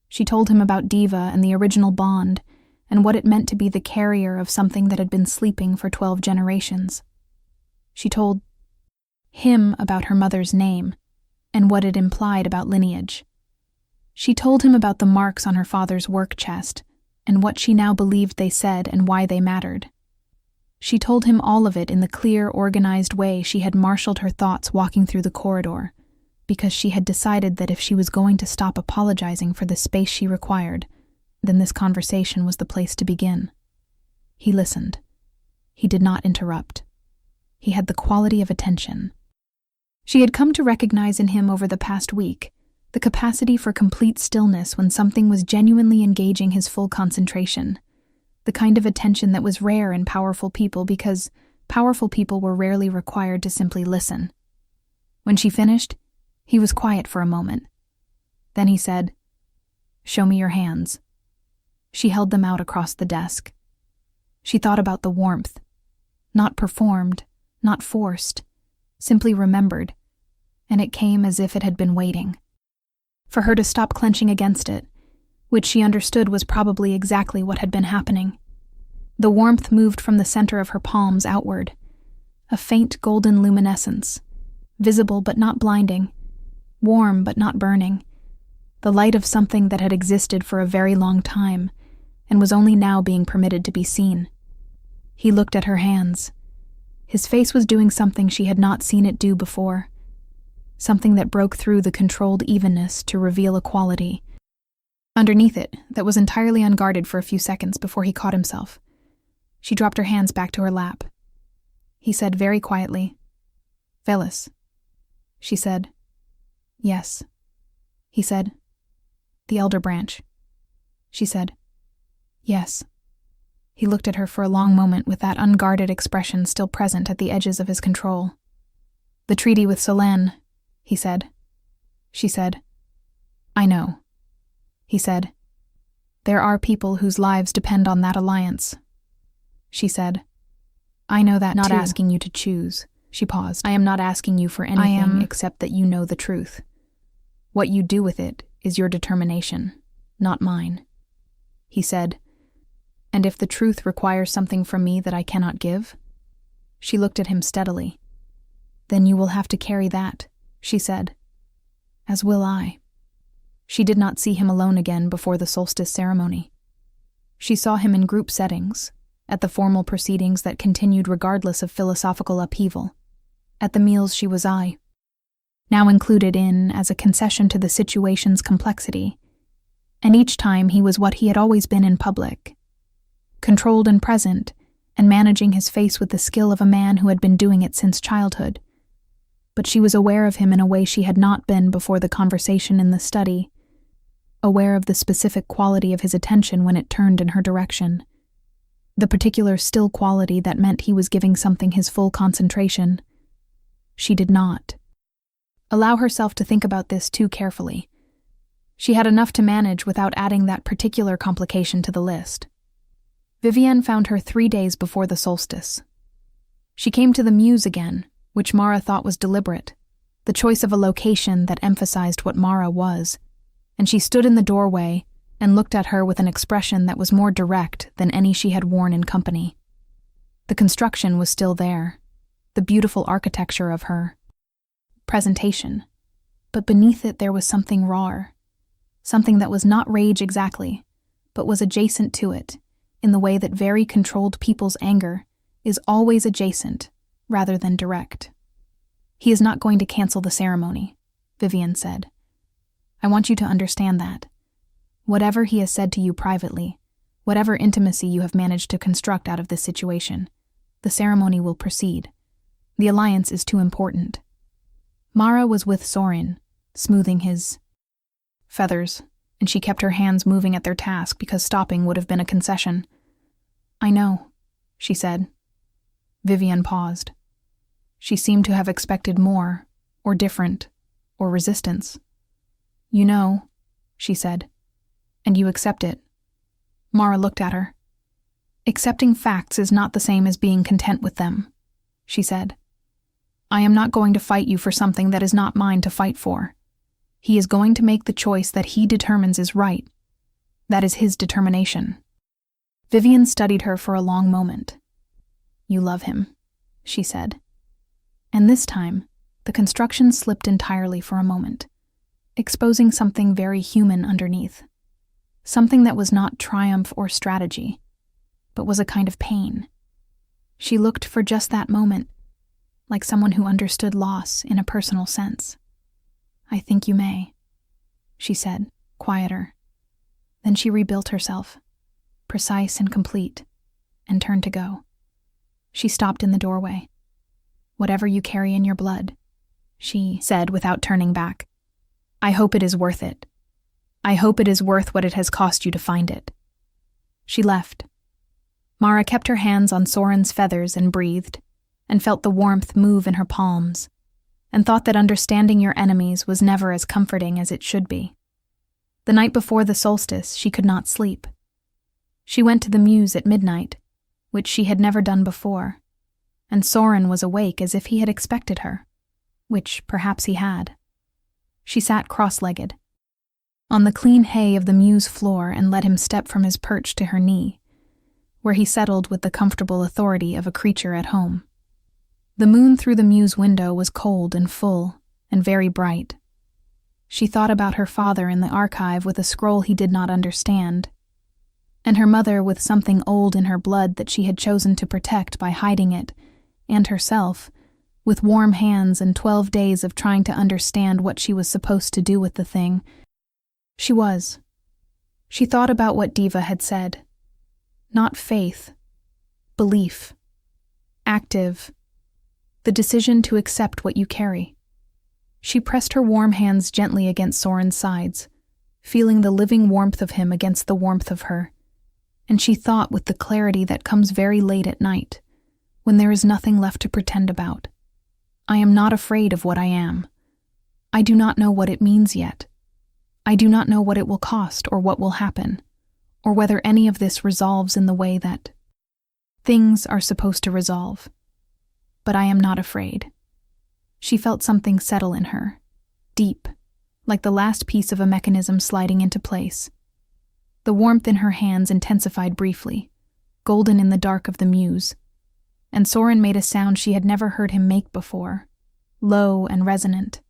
She told him about Diva and the original bond, and what it meant to be the carrier of something that had been sleeping for 12 generations. She told him about her mother's name, and what it implied about lineage. She told him about the marks on her father's work chest, and what she now believed they said and why they mattered. She told him all of it in the clear, organized way she had marshaled her thoughts walking through the corridor, because she had decided that if she was going to stop apologizing for the space she required, then this conversation was the place to begin. He listened. He did not interrupt. He had the quality of attention. She had come to recognize in him over the past week the capacity for complete stillness when something was genuinely engaging his full concentration, the kind of attention that was rare in powerful people because powerful people were rarely required to simply listen. When she finished, he was quiet for a moment. Then he said, "Show me your hands." She held them out across the desk. She thought about the warmth. Not performed, not forced, simply remembered, and it came as if it had been waiting. For her to stop clenching against it, which she understood was probably exactly what had been happening. The warmth moved from the center of her palms outward, a faint golden luminescence, visible but not blinding, warm but not burning, the light of something that had existed for a very long time and was only now being permitted to be seen. He looked at her hands. His face was doing something she had not seen it do before, something that broke through the controlled evenness to reveal a quality underneath it that was entirely unguarded for a few seconds before he caught himself. She dropped her hands back to her lap. He said very quietly, "Velis." She said, "Yes." He said, "The elder branch." She said, "Yes." He looked at her for a long moment with that unguarded expression still present at the edges of his control. "The treaty with Solane," he said. She said, "I know." He said, "There are people whose lives depend on that alliance." She said, "I know that Not too." asking you to choose. She paused. "I am not asking you for anything except that you know the truth. What you do with it is your determination, not mine." He said, "And if the truth requires something from me that I cannot give?" She looked at him steadily. "Then you will have to carry that," she said. "As will I." She did not see him alone again before the solstice ceremony. She saw him in group settings, at the formal proceedings that continued regardless of philosophical upheaval, at the meals she was now included in as a concession to the situation's complexity, and each time he was what he had always been in public, controlled and present, and managing his face with the skill of a man who had been doing it since childhood. But she was aware of him in a way she had not been before the conversation in the study, aware of the specific quality of his attention when it turned in her direction, the particular still quality that meant he was giving something his full concentration. She did not allow herself to think about this too carefully. She had enough to manage without adding that particular complication to the list. Vivienne found her 3 days before the solstice. She came to the Muse again, which Mara thought was deliberate, the choice of a location that emphasized what Mara was, and she stood in the doorway and looked at her with an expression that was more direct than any she had worn in company. The construction was still there, the beautiful architecture of her presentation, but beneath it there was something rawer, something that was not rage exactly, but was adjacent to it, in the way that very controlled people's anger is always adjacent, rather than direct. "He is not going to cancel the ceremony," Vivienne said. "I want you to understand that. Whatever he has said to you privately, whatever intimacy you have managed to construct out of this situation, the ceremony will proceed. The alliance is too important." Mara was with Sorin, smoothing his feathers, and she kept her hands moving at their task because stopping would have been a concession. "I know," she said. Vivienne paused. She seemed to have expected more, or different, or resistance. "You know," she said, "and you accept it." Mara looked at her. "Accepting facts is not the same as being content with them," she said. "I am not going to fight you for something that is not mine to fight for. He is going to make the choice that he determines is right. That is his determination." Vivienne studied her for a long moment. "You love him," she said. And this time, the construction slipped entirely for a moment, exposing something very human underneath. Something that was not triumph or strategy, but was a kind of pain. She looked for just that moment, like someone who understood loss in a personal sense. "I think you may," she said, quieter. Then she rebuilt herself, precise and complete, and turned to go. She stopped in the doorway. "Whatever you carry in your blood," she said without turning back, "I hope it is worth it. I hope it is worth what it has cost you to find it." She left. Mara kept her hands on Sorin's feathers and breathed, and felt the warmth move in her palms, and thought that understanding your enemies was never as comforting as it should be. The night before the solstice, she could not sleep. She went to the Muse at midnight, which she had never done before, and Sorin was awake as if he had expected her. which perhaps he had. She sat cross-legged on the clean hay of the muse floor and let him step from his perch to her knee, where he settled with the comfortable authority of a creature at home. The moon through the muse window was cold and full and very bright. She thought about her father in the archive with a scroll he did not understand, and her mother with something old in her blood that she had chosen to protect by hiding it, and herself, with warm hands and 12 days of trying to understand what she was supposed to do with the thing. She thought about what Diva had said. Not faith, belief, active, the decision to accept what you carry. She pressed her warm hands gently against Soren's sides, feeling the living warmth of him against the warmth of her, and she thought with the clarity that comes very late at night, when there is nothing left to pretend about. I am not afraid of what I am. I do not know what it means yet. I do not know what it will cost or what will happen, or whether any of this resolves in the way that things are supposed to resolve. But I am not afraid. She felt something settle in her, deep, like the last piece of a mechanism sliding into place. The warmth in her hands intensified briefly, golden in the dark of the muse, and Soren made a sound she had never heard him make before, low and resonant,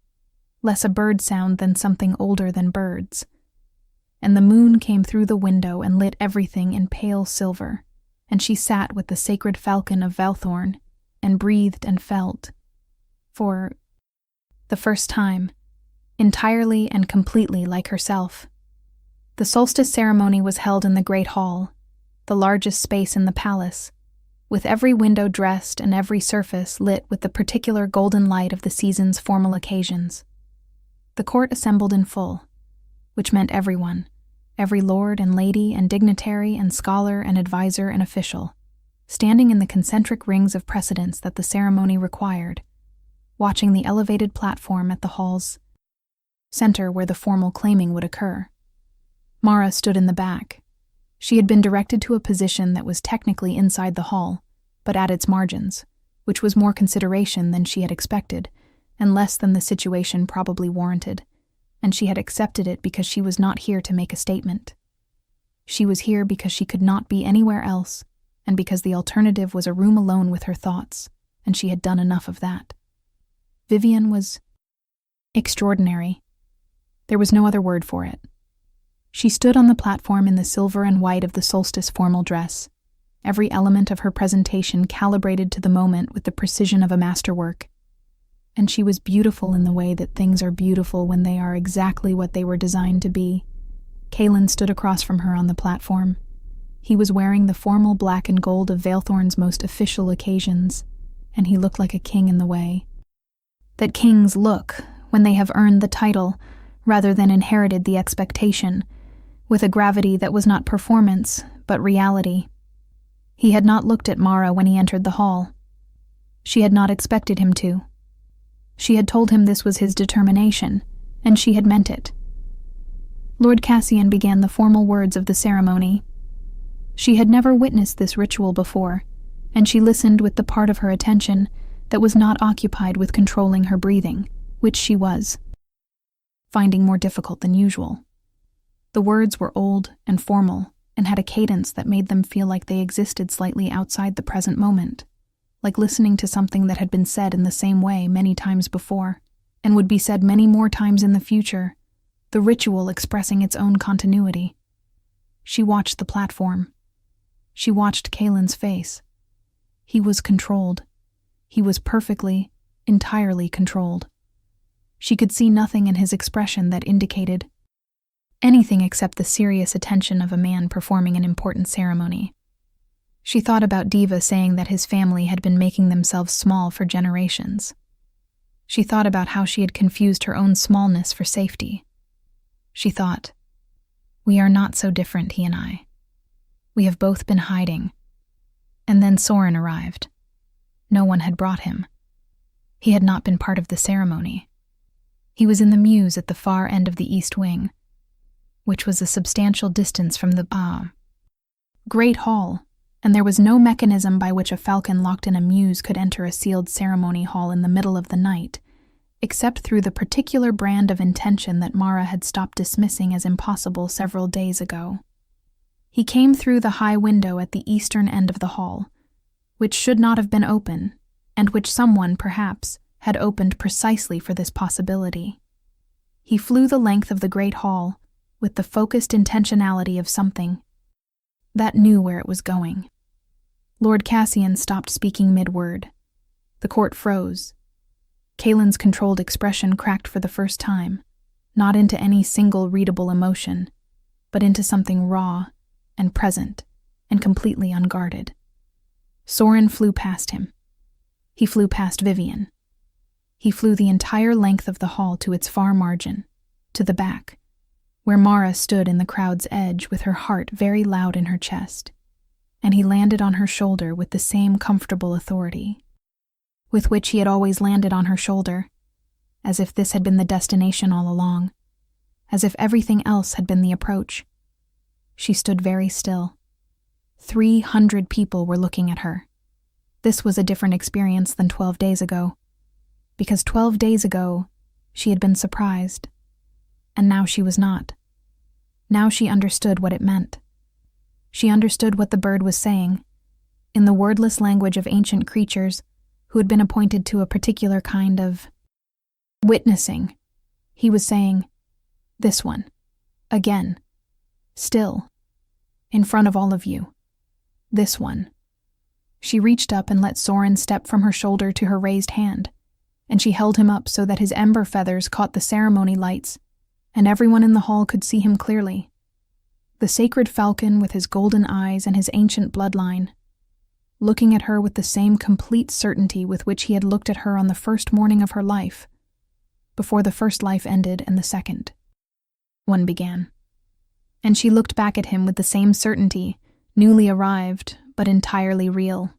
less a bird sound than something older than birds. And the moon came through the window and lit everything in pale silver, and she sat with the sacred falcon of Valthorn and breathed and felt, for the first time, entirely and completely like herself. The solstice ceremony was held in the great hall, the largest space in the palace, with every window dressed and every surface lit with the particular golden light of the season's formal occasions. The court assembled in full, which meant everyone, every lord and lady and dignitary and scholar and advisor and official, standing in the concentric rings of precedence that the ceremony required, watching the elevated platform at the hall's center where the formal claiming would occur. Mara stood in the back. She had been directed to a position that was technically inside the hall, but at its margins, which was more consideration than she had expected, and less than the situation probably warranted, and she had accepted it because she was not here to make a statement. She was here because she could not be anywhere else, and because the alternative was a room alone with her thoughts, and she had done enough of that. Vivian was extraordinary. There was no other word for it. She stood on the platform in the silver and white of the solstice formal dress, every element of her presentation calibrated to the moment with the precision of a masterwork. And she was beautiful in the way that things are beautiful when they are exactly what they were designed to be. Kaelin stood across from her on the platform. He was wearing the formal black and gold of Valethorn's most official occasions, and he looked like a king in the way that kings look when they have earned the title rather than inherited the expectation, with a gravity that was not performance, but reality. He had not looked at Mara when he entered the hall. She had not expected him to. She had told him this was his determination, and she had meant it. Lord Cassian began the formal words of the ceremony. She had never witnessed this ritual before, and she listened with the part of her attention that was not occupied with controlling her breathing, which she was finding more difficult than usual. The words were old and formal, and had a cadence that made them feel like they existed slightly outside the present moment, like listening to something that had been said in the same way many times before, and would be said many more times in the future, the ritual expressing its own continuity. She watched the platform. She watched Kaelin's face. He was controlled. He was perfectly, entirely controlled. She could see nothing in his expression that indicated anything except the serious attention of a man performing an important ceremony. She thought about Diva saying that his family had been making themselves small for generations. She thought about how she had confused her own smallness for safety. She thought, we are not so different, he and I. We have both been hiding. And then Soren arrived. No one had brought him. He had not been part of the ceremony. He was in the muse at the far end of the east wing, which was a substantial distance from the great hall, and there was no mechanism by which a falcon locked in a muse could enter a sealed ceremony hall in the middle of the night, except through the particular brand of intention that Mara had stopped dismissing as impossible several days ago. He came through the high window at the eastern end of the hall, which should not have been open, and which someone, perhaps, had opened precisely for this possibility. He flew the length of the great hall with the focused intentionality of something that knew where it was going. Lord Cassian stopped speaking mid-word. The court froze. Kaelin's controlled expression cracked for the first time, not into any single readable emotion, but into something raw and present and completely unguarded. Soren flew past him. He flew past Vivian. He flew the entire length of the hall to its far margin, to the back, where Mara stood in the crowd's edge with her heart very loud in her chest, and he landed on her shoulder with the same comfortable authority with which he had always landed on her shoulder, as if this had been the destination all along, as if everything else had been the approach. She stood very still. 300 people were looking at her. This was a different experience than 12 days ago, because 12 days ago she had been surprised, and now she was not. Now she understood what it meant. She understood what the bird was saying, in the wordless language of ancient creatures who had been appointed to a particular kind of witnessing. He was saying, "This one, again, still, in front of all of you, this one." She reached up and let Soren step from her shoulder to her raised hand, and she held him up so that his ember feathers caught the ceremony lights, and everyone in the hall could see him clearly. The sacred falcon with his golden eyes and his ancient bloodline, looking at her with the same complete certainty with which he had looked at her on the first morning of her life, before the first life ended and the second one began. And she looked back at him with the same certainty, newly arrived, but entirely real.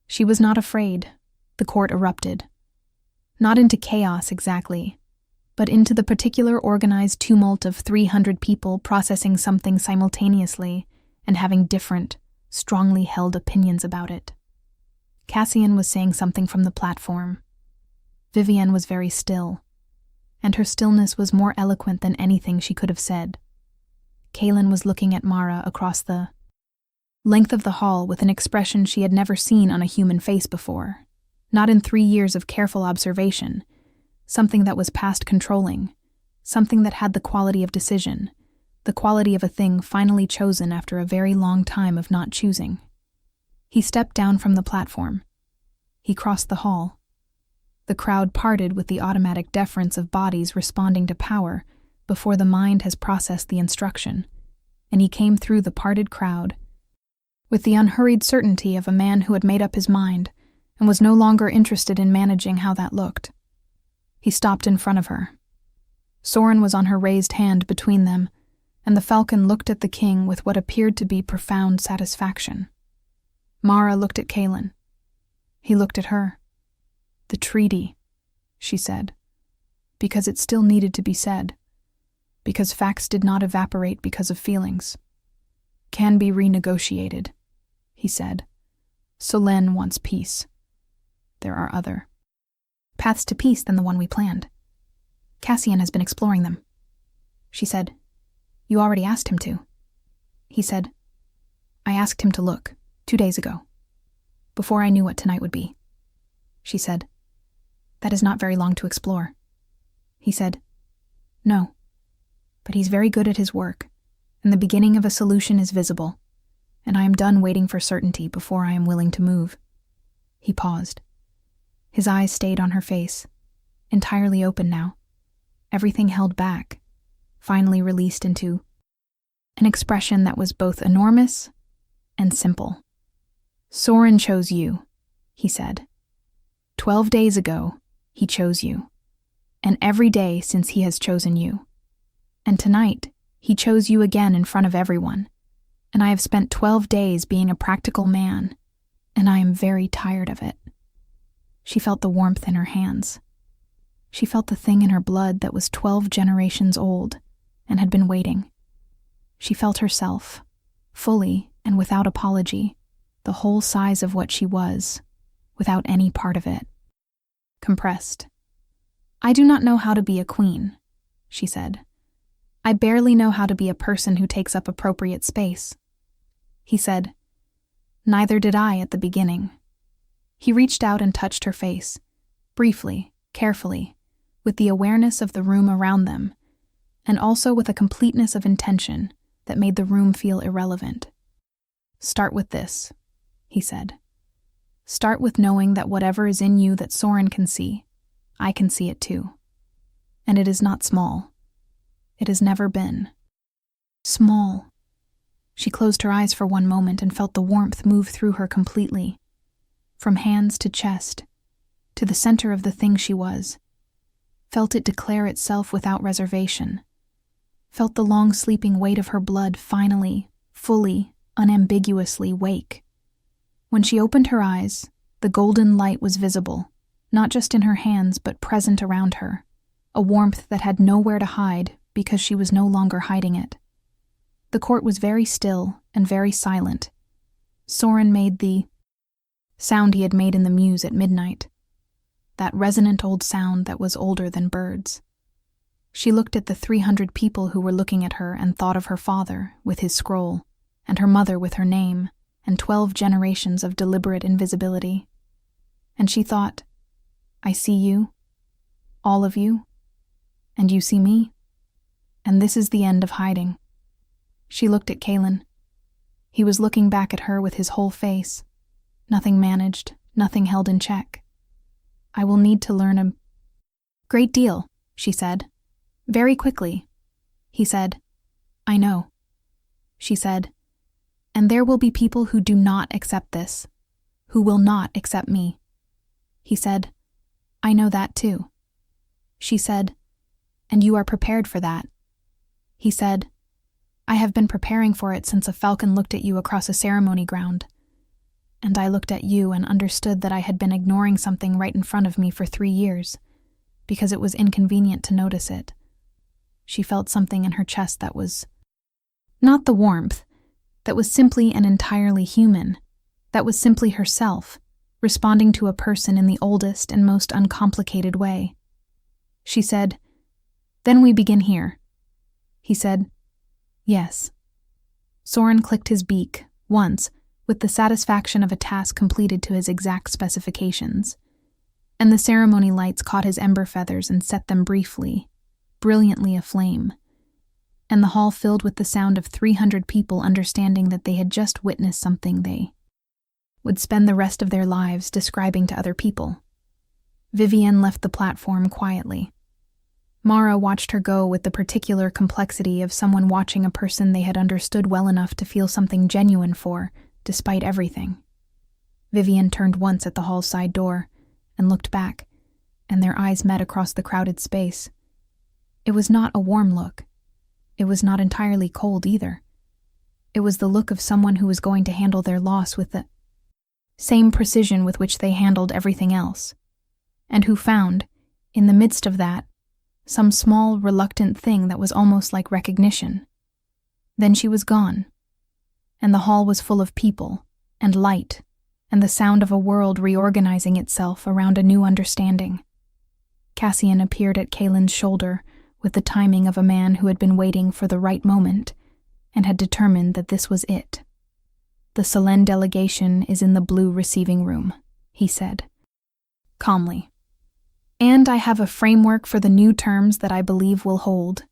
She was not afraid. The court erupted. Not into chaos exactly, but into the particular organized tumult of 300 people processing something simultaneously and having different, strongly held opinions about it. Cassian was saying something from the platform. Vivian was very still, and her stillness was more eloquent than anything she could have said. Kaelin was looking at Mara across the length of the hall with an expression she had never seen on a human face before, not in 3 years of careful observation, something that was past controlling, something that had the quality of decision, the quality of a thing finally chosen after a very long time of not choosing. He stepped down from the platform. He crossed the hall. The crowd parted with the automatic deference of bodies responding to power before the mind has processed the instruction, and he came through the parted crowd with the unhurried certainty of a man who had made up his mind and was no longer interested in managing how that looked. He stopped in front of her. Soren was on her raised hand between them, and the falcon looked at the king with what appeared to be profound satisfaction. Mara looked at Kaelin. He looked at her. "The treaty," she said, because it still needed to be said, because facts did not evaporate because of feelings. "Can be renegotiated," he said. "Solène wants peace. There are other paths to peace than the one we planned. Cassian has been exploring them." She said, "You already asked him to." He said, "I asked him to look 2 days ago, before I knew what tonight would be." She said, "That is not very long to explore." He said, "No, but he's very good at his work, and the beginning of a solution is visible, and I am done waiting for certainty before I am willing to move." He paused. His eyes stayed on her face, entirely open now, everything held back, finally released into an expression that was both enormous and simple. "Soren chose you," he said. 12 days ago, he chose you, and every day since he has chosen you. And tonight, he chose you again in front of everyone, and I have spent 12 days being a practical man, and I am very tired of it. She felt the warmth in her hands. She felt the thing in her blood that was 12 generations old and had been waiting. She felt herself, fully and without apology, the whole size of what she was, without any part of it. Compressed. I do not know how to be a queen, she said. I barely know how to be a person who takes up appropriate space. He said, Neither did I at the beginning. He reached out and touched her face, briefly, carefully, with the awareness of the room around them, and also with a completeness of intention that made the room feel irrelevant. Start with this, he said. Start with knowing that whatever is in you that Soren can see, I can see it too. And it is not small. It has never been. Small. She closed her eyes for one moment and felt the warmth move through her completely, from hands to chest, to the center of the thing she was. Felt it declare itself without reservation. Felt the long sleeping weight of her blood finally, fully, unambiguously wake. When she opened her eyes, the golden light was visible, not just in her hands but present around her, a warmth that had nowhere to hide because she was no longer hiding it. The court was very still and very silent. Soren made the sound he had made in the muse at midnight, that resonant old sound that was older than birds. She looked at the 300 people who were looking at her and thought of her father with his scroll, and her mother with her name, and 12 generations of deliberate invisibility. And she thought, I see you, all of you, and you see me, and this is the end of hiding. She looked at Kalen. He was looking back at her with his whole face, nothing managed, nothing held in check. I will need to learn a great deal, she said. Very quickly. He said, I know. She said, and there will be people who do not accept this, who will not accept me. He said, I know that too. She said, and you are prepared for that. He said, I have been preparing for it since a falcon looked at you across a ceremony ground. And I looked at you and understood that I had been ignoring something right in front of me for 3 years, because it was inconvenient to notice it. She felt something in her chest that was not the warmth, that was simply and entirely human, that was simply herself, responding to a person in the oldest and most uncomplicated way. She said, Then we begin here. He said, Yes. Soren clicked his beak, once, with the satisfaction of a task completed to his exact specifications. And the ceremony lights caught his ember feathers and set them briefly, brilliantly aflame. And the hall filled with the sound of 300 people understanding that they had just witnessed something they would spend the rest of their lives describing to other people. Vivienne left the platform quietly. Mara watched her go with the particular complexity of someone watching a person they had understood well enough to feel something genuine for, despite everything. Vivienne turned once at the hall's side door and looked back, and their eyes met across the crowded space. It was not a warm look. It was not entirely cold either. It was the look of someone who was going to handle their loss with the same precision with which they handled everything else, and who found, in the midst of that, some small, reluctant thing that was almost like recognition. Then she was gone, and the hall was full of people, and light, and the sound of a world reorganizing itself around a new understanding. Cassian appeared at Kalen's shoulder with the timing of a man who had been waiting for the right moment and had determined that this was it. The Selene delegation is in the blue receiving room, he said, calmly. And I have a framework for the new terms that I believe will hold.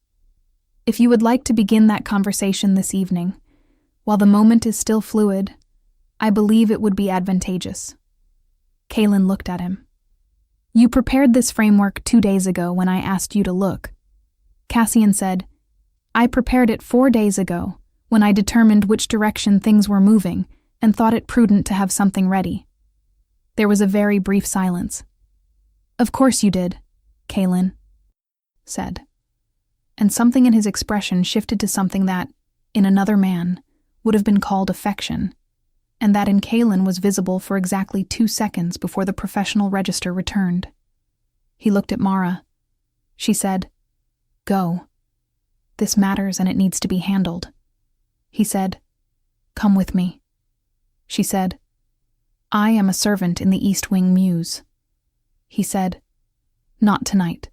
If you would like to begin that conversation this evening, while the moment is still fluid, I believe it would be advantageous. Kalen looked at him. You prepared this framework 2 days ago when I asked you to look. Cassian said, I prepared it 4 days ago when I determined which direction things were moving and thought it prudent to have something ready. There was a very brief silence. Of course you did, Kalen said. And something in his expression shifted to something that, in another man, would have been called affection, and that in Kalen was visible for exactly 2 seconds before the professional register returned. He looked at Mara. She said, Go. This matters and it needs to be handled. He said, Come with me. She said, I am a servant in the East Wing Muse. He said, Not tonight.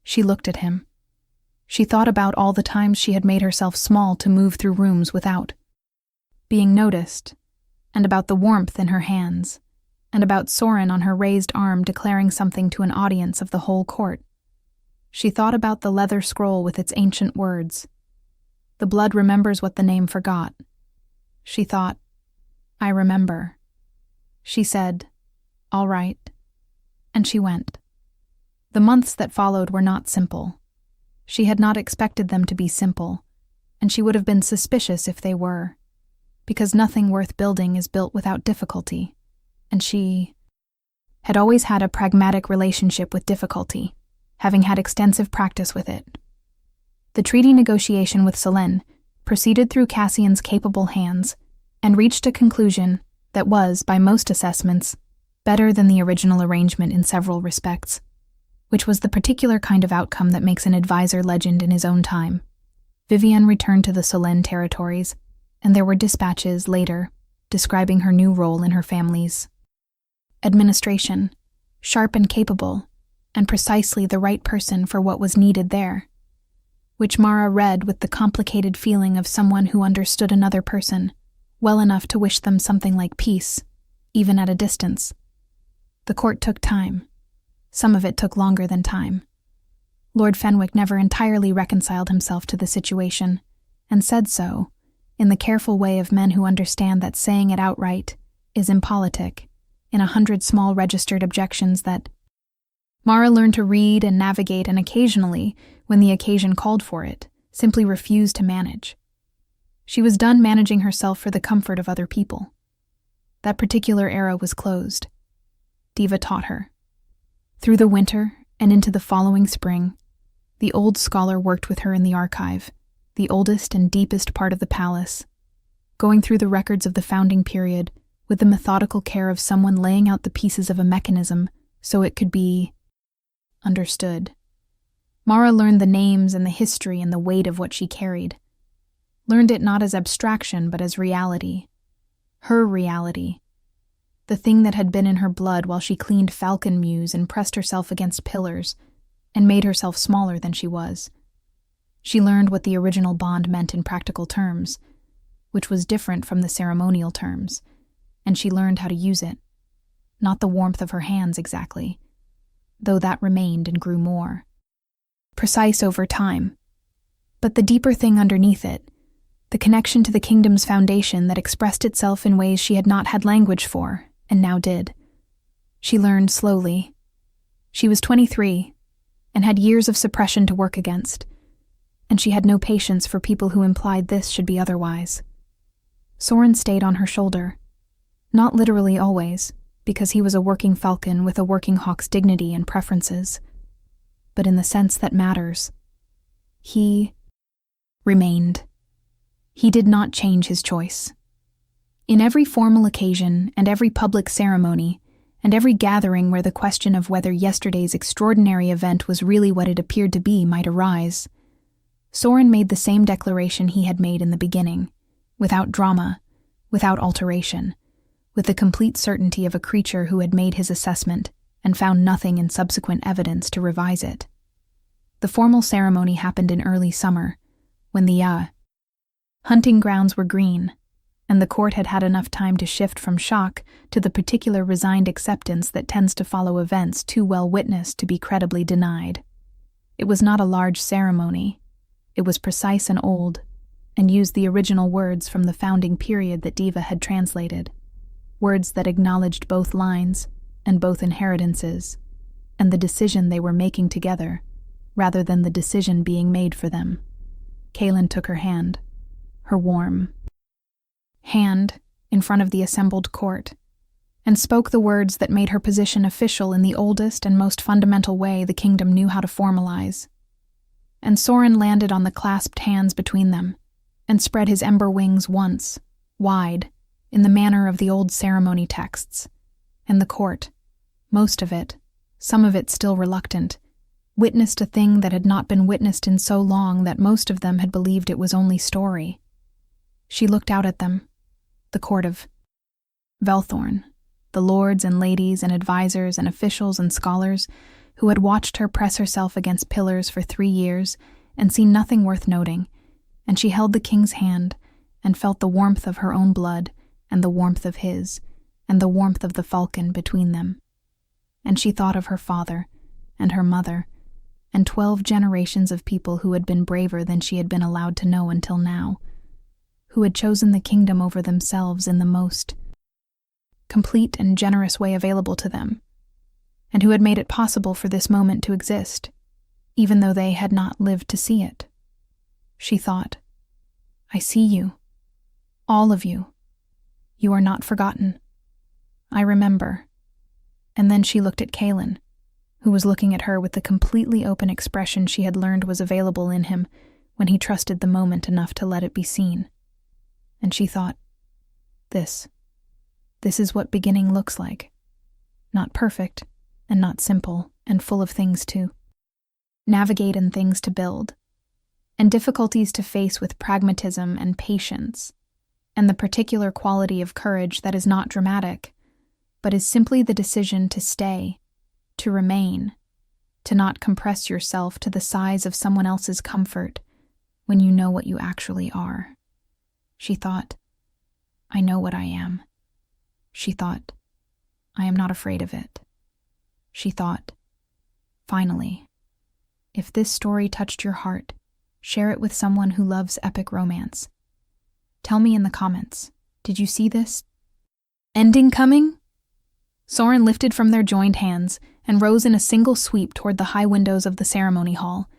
She looked at him. She thought about all the times she had made herself small to move through rooms without being noticed, and about the warmth in her hands, and about Soren on her raised arm declaring something to an audience of the whole court. She thought about the leather scroll with its ancient words. The blood remembers what the name forgot. She thought, I remember. She said, all right, and she went. The months that followed were not simple. She had not expected them to be simple, and she would have been suspicious if they were, because nothing worth building is built without difficulty, and she had always had a pragmatic relationship with difficulty, having had extensive practice with it. The treaty negotiation with Selene proceeded through Cassian's capable hands and reached a conclusion that was, by most assessments, better than the original arrangement in several respects, which was the particular kind of outcome that makes an advisor legend in his own time. Vivienne returned to the Selene territories, and there were dispatches later describing her new role in her family's administration, sharp and capable, and precisely the right person for what was needed there, which Mara read with the complicated feeling of someone who understood another person well enough to wish them something like peace, even at a distance. The court took time. Some of it took longer than time. Lord Fenwick never entirely reconciled himself to the situation, and said so, in the careful way of men who understand that saying it outright is impolitic, in 100 small registered objections that Mara learned to read and navigate, and occasionally, when the occasion called for it, simply refused to manage. She was done managing herself for the comfort of other people. That particular era was closed. Diva taught her. Through the winter and into the following spring, the old scholar worked with her in the archive, the oldest and deepest part of the palace, going through the records of the founding period with the methodical care of someone laying out the pieces of a mechanism so it could be understood. Mara learned the names and the history and the weight of what she carried. Learned it not as abstraction but as reality. Her reality. The thing that had been in her blood while she cleaned Falcon Muse and pressed herself against pillars and made herself smaller than she was. She learned what the original bond meant in practical terms, which was different from the ceremonial terms, and she learned how to use it. Not the warmth of her hands exactly, though that remained and grew more precise over time. But the deeper thing underneath it, the connection to the kingdom's foundation that expressed itself in ways she had not had language for, and now did. She learned slowly. She was 23, and had years of suppression to work against, and she had no patience for people who implied this should be otherwise. Soren stayed on her shoulder. Not literally always, because he was a working falcon with a working hawk's dignity and preferences, but in the sense that matters. He remained. He did not change his choice. In every formal occasion and every public ceremony, and every gathering where the question of whether yesterday's extraordinary event was really what it appeared to be might arise, Soren made the same declaration he had made in the beginning, without drama, without alteration, with the complete certainty of a creature who had made his assessment and found nothing in subsequent evidence to revise it. The formal ceremony happened in early summer, when the hunting grounds were green, and the court had had enough time to shift from shock to the particular resigned acceptance that tends to follow events too well witnessed to be credibly denied. It was not a large ceremony. It was precise and old, and used the original words from the founding period that Diva had translated, words that acknowledged both lines and both inheritances, and the decision they were making together, rather than the decision being made for them. Kaelin took her hand, her warm hand, in front of the assembled court, and spoke the words that made her position official in the oldest and most fundamental way the kingdom knew how to formalize. And Soren landed on the clasped hands between them, and spread his ember wings once, wide, in the manner of the old ceremony texts, and the court, most of it, some of it still reluctant, witnessed a thing that had not been witnessed in so long that most of them had believed it was only story. She looked out at them, the court of Velthorn, the lords and ladies and advisors and officials and scholars who had watched her press herself against pillars for 3 years and seen nothing worth noting, and she held the king's hand and felt the warmth of her own blood and the warmth of his and the warmth of the falcon between them. And she thought of her father and her mother and 12 generations of people who had been braver than she had been allowed to know until now, who had chosen the kingdom over themselves in the most complete and generous way available to them, and who had made it possible for this moment to exist, even though they had not lived to see it. She thought, I see you. All of you. You are not forgotten. I remember. And then she looked at Kaelin, who was looking at her with the completely open expression she had learned was available in him when he trusted the moment enough to let it be seen. And she thought, This is what beginning looks like. Not perfect, and not simple, and full of things to navigate and things to build, and difficulties to face with pragmatism and patience, and the particular quality of courage that is not dramatic, but is simply the decision to stay, to remain, to not compress yourself to the size of someone else's comfort when you know what you actually are. She thought, I know what I am. She thought, I am not afraid of it. She thought, finally, if this story touched your heart, share it with someone who loves epic romance. Tell me in the comments, did you see this ending coming? Soren lifted from their joined hands and rose in a single sweep toward the high windows of the ceremony hall,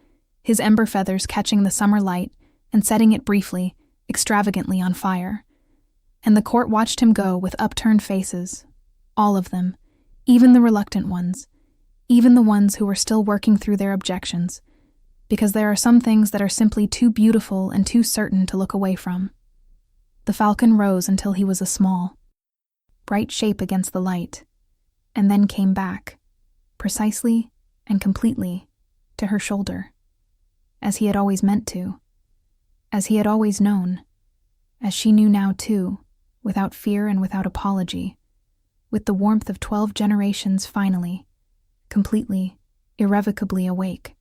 his ember feathers catching the summer light and setting it briefly, extravagantly on fire. And the court watched him go with upturned faces, all of them, even the reluctant ones, even the ones who were still working through their objections, because there are some things that are simply too beautiful and too certain to look away from. The falcon rose until he was a small, bright shape against the light, and then came back, precisely and completely, to her shoulder, as he had always meant to, as he had always known, as she knew now too, without fear and without apology, with the warmth of 12 generations finally, completely, irrevocably awake.